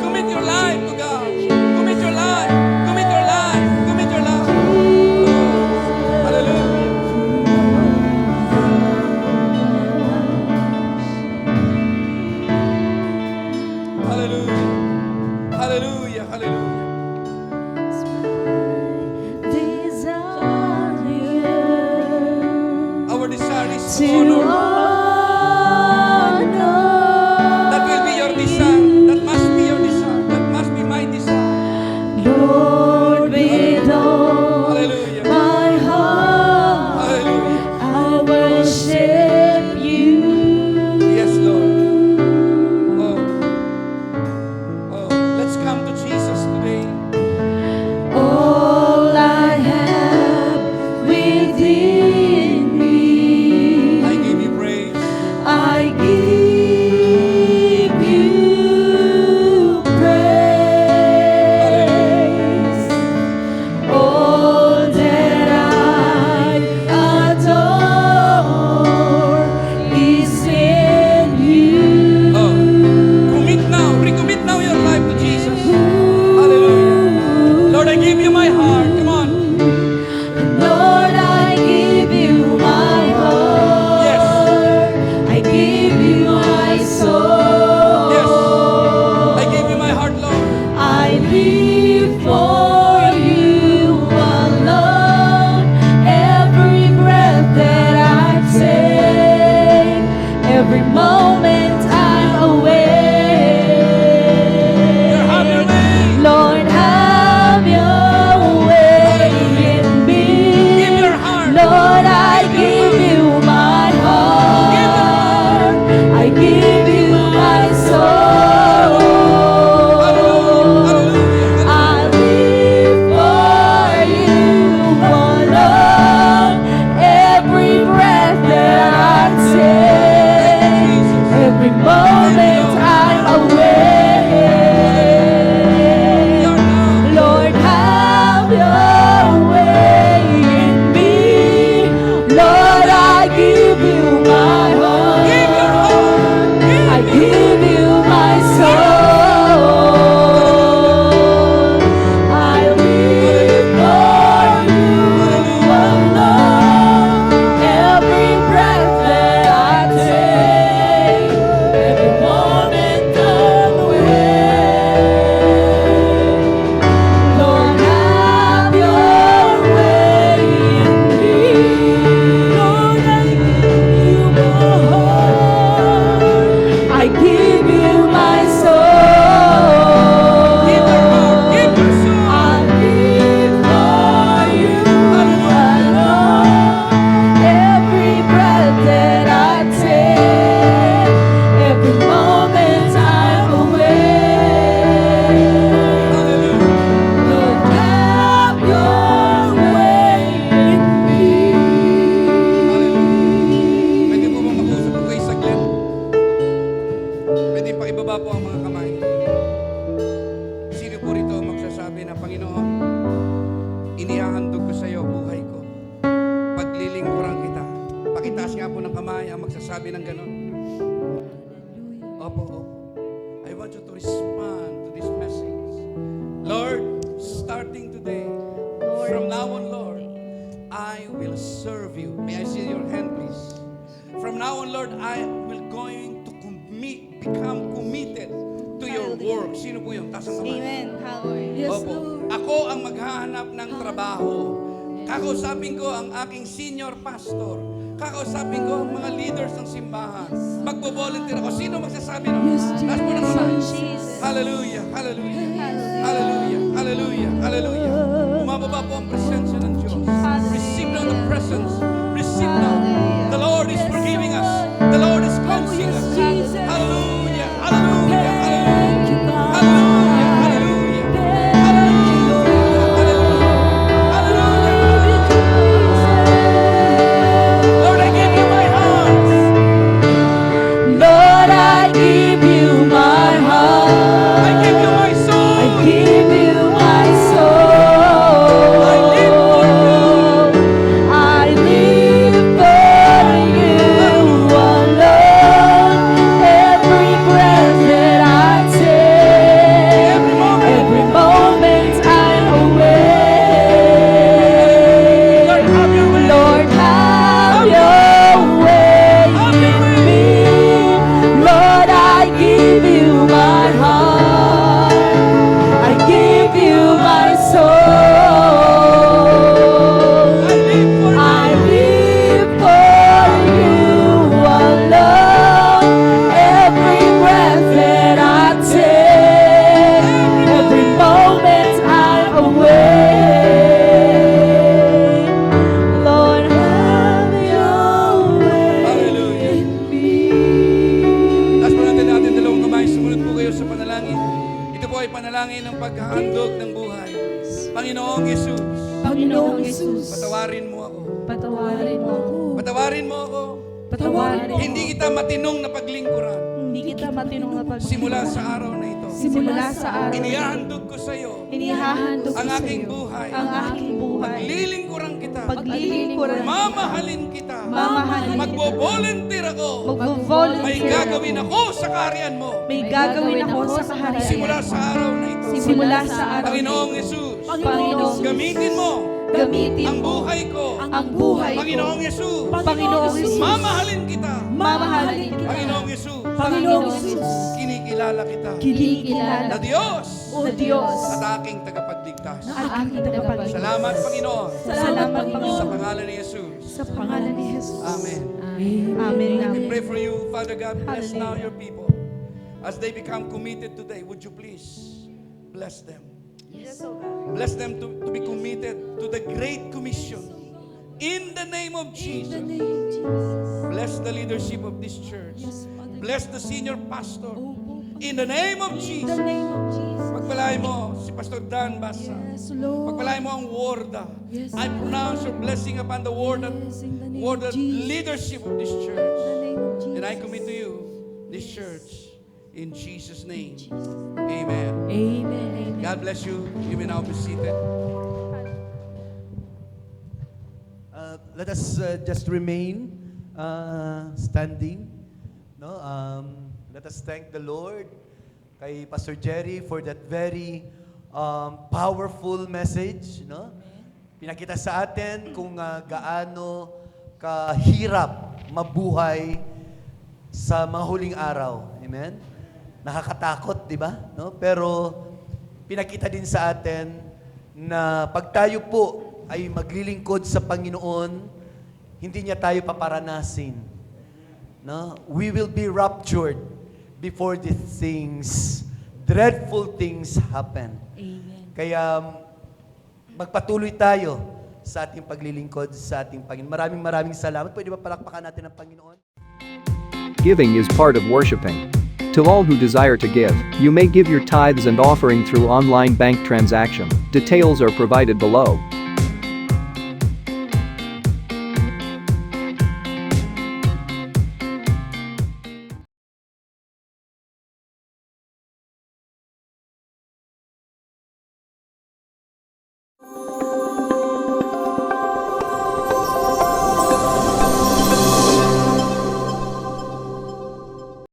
Commit your life to God. Commit your life. Commit your life. Commit your life. Oh, hallelujah. Hallelujah. Hallelujah. Hallelujah. Our desire is to honor. That will be your desire. That must be your desire. That must be my desire. Lord, with all Hallelujah. my heart, Hallelujah. I worship you. Yes, Lord. Oh. Oh. Let's come to Jesus today. All I have within me, I give you praise. I give you praise. All that I adore is in you. Oh. Commit now. Recommit now your life to Jesus. Hallelujah. Lord, I give you my heart. Come on. Lord, I give you my heart. Yes. I give you my soul. Yes. I give you my heart, Lord. I live for you alone. Every breath that I take, every moment I'm awake. Have your way. Lord, have your way in me. Give your heart. Lord, I give you my heart. I give you my soul. Hallelujah. I live for you alone. Every breath that I take, every moment I'm awake. Lord, have your way in me. Lord, I give you my heart. I give you my soul. I live for you alone. Every breath that I take, every moment I'm awake. Lord, have your way in me. Lord, I give you my heart. I give you my soul. Give your heart. Give your soul. I live for you alone. Every breath that I take, every moment I'm awake. Lord, have your way in me. Pwede po bang mag-usap po kayo saglit? Pwede pa ibaba po ang mga kamay. Sino po rito ang magsasabi na, Panginoon, inihahandog ko sa iyo buhay ko. Paglilingkuran kita. Pakitaas nga po ng kamay ang magsasabi ng ganon. Opo, opo. I want you to respond to this message. Lord, starting today, From now on, Lord, I will serve you. May I see your hand, please? From now on, Lord, I will going to become committed to your work. Sino po yun? Taas ang kamay. Amen. Yes, Opo. Lord. Ako ang maghahanap ng trabaho. Kakausapin ko ang aking senior pastor. Kakausapin ko ang mga leaders ng simbahan. Magbo-volunteer ako. Sino magsasabi nun? Taas mo ng kamay. Hallelujah, hallelujah, hallelujah, hallelujah, hallelujah. Bumababa po ang presensya ng Diyos. Receive now the presence. Receive now. The Lord is forgiving us. The Lord is cleansing us. Hallelujah, hallelujah, hallelujah. Hallelujah, hallelujah. Lord, I give you my heart. Lord, I give you my heart. I give you my soul. I give you my soul. I live for you. I live for you alone. Every breath that I take, every moment I'm awake. Lord, have your way. Lord, have your way in me. Lord, I give you my heart. I give you my soul. I live for you. I live for you alone. Every breath that I take, every moment I'm awake. Lord, have your way Hallelujah. in me. Taas po natin dalawang kamay. Sumunod po kayo sa panalangin. Ito po ay panalangin ng paghahandog ng buhay. Panginoong Yesus, Panginoong Jesus, patawarin mo ako. patawarin mo ako. Patawarin mo ako. Patawarin mo Hindi kita matinong na paglingkuran. Hindi kita matinong na pag Simula sa araw na ito, simula sa araw. inihahandog ko sa iyo Inihahandog ko ang sa aking iyo buhay. ang aking buhay. Paglilingkuran kita. Paglilingkuran kita. Mamahalin kita. Mamahalin kita. Magbo-volunteer ako. Magvo-volunteer May gagawin ako sa kaharian mo. May gagawin ako sa kaharian. Simula sa araw na ito. Simula sa araw. Panginoong Jesus, Panginoong gamitin mo gamitin ang mo buhay ko. ang buhay ko. Panginoong Jesus, Panginoong Jesus, mamahalin kita. mamahalin kita. Panginoong Jesus, Panginoong Jesus, kinikilala kita kinikilala na Diyos na Diyos at aking tagapagligtas. ang aking tagapagligtas. Salamat, Panginoon, Salamat, sa Panginoon, pangalan ni Jesus. sa pangalan ni Jesus. Amen. Amen. We pray for you, Father God, bless now your people. As they become committed today, would you please bless them? Bless them to be committed to the Great Commission. In the name of Jesus. Bless the leadership of this church. Bless the senior pastor. In the name of Jesus. Pagpalain mo si Pastor Dan Basa. Pagpalain mo ang Warda. I pronounce your blessing upon the Warda leadership of this church. And I commit to you this church in Jesus' name. Amen. Amen. God bless you. You may now be seated. Let us just remain standing. No, let us thank the Lord kay Pastor Jerry for that very powerful message. No, pinakita sa atin kung gaano kahirap mabuhay sa mga huling araw. Amen. Nakakatakot, di ba? No, pero pinakita din sa atin na pag tayo po ay maglilingkod sa Panginoon, hindi niya tayo paparanasin. No? We will be raptured before these things, dreadful things happen. Amen. Kaya magpatuloy tayo sa ating paglilingkod sa ating Panginoon. Maraming salamat. Pwede ba palakpakan natin ang Panginoon? Giving is part of worshiping. To all who desire to give, you may give your tithes and offering through online bank transaction. Details are provided below.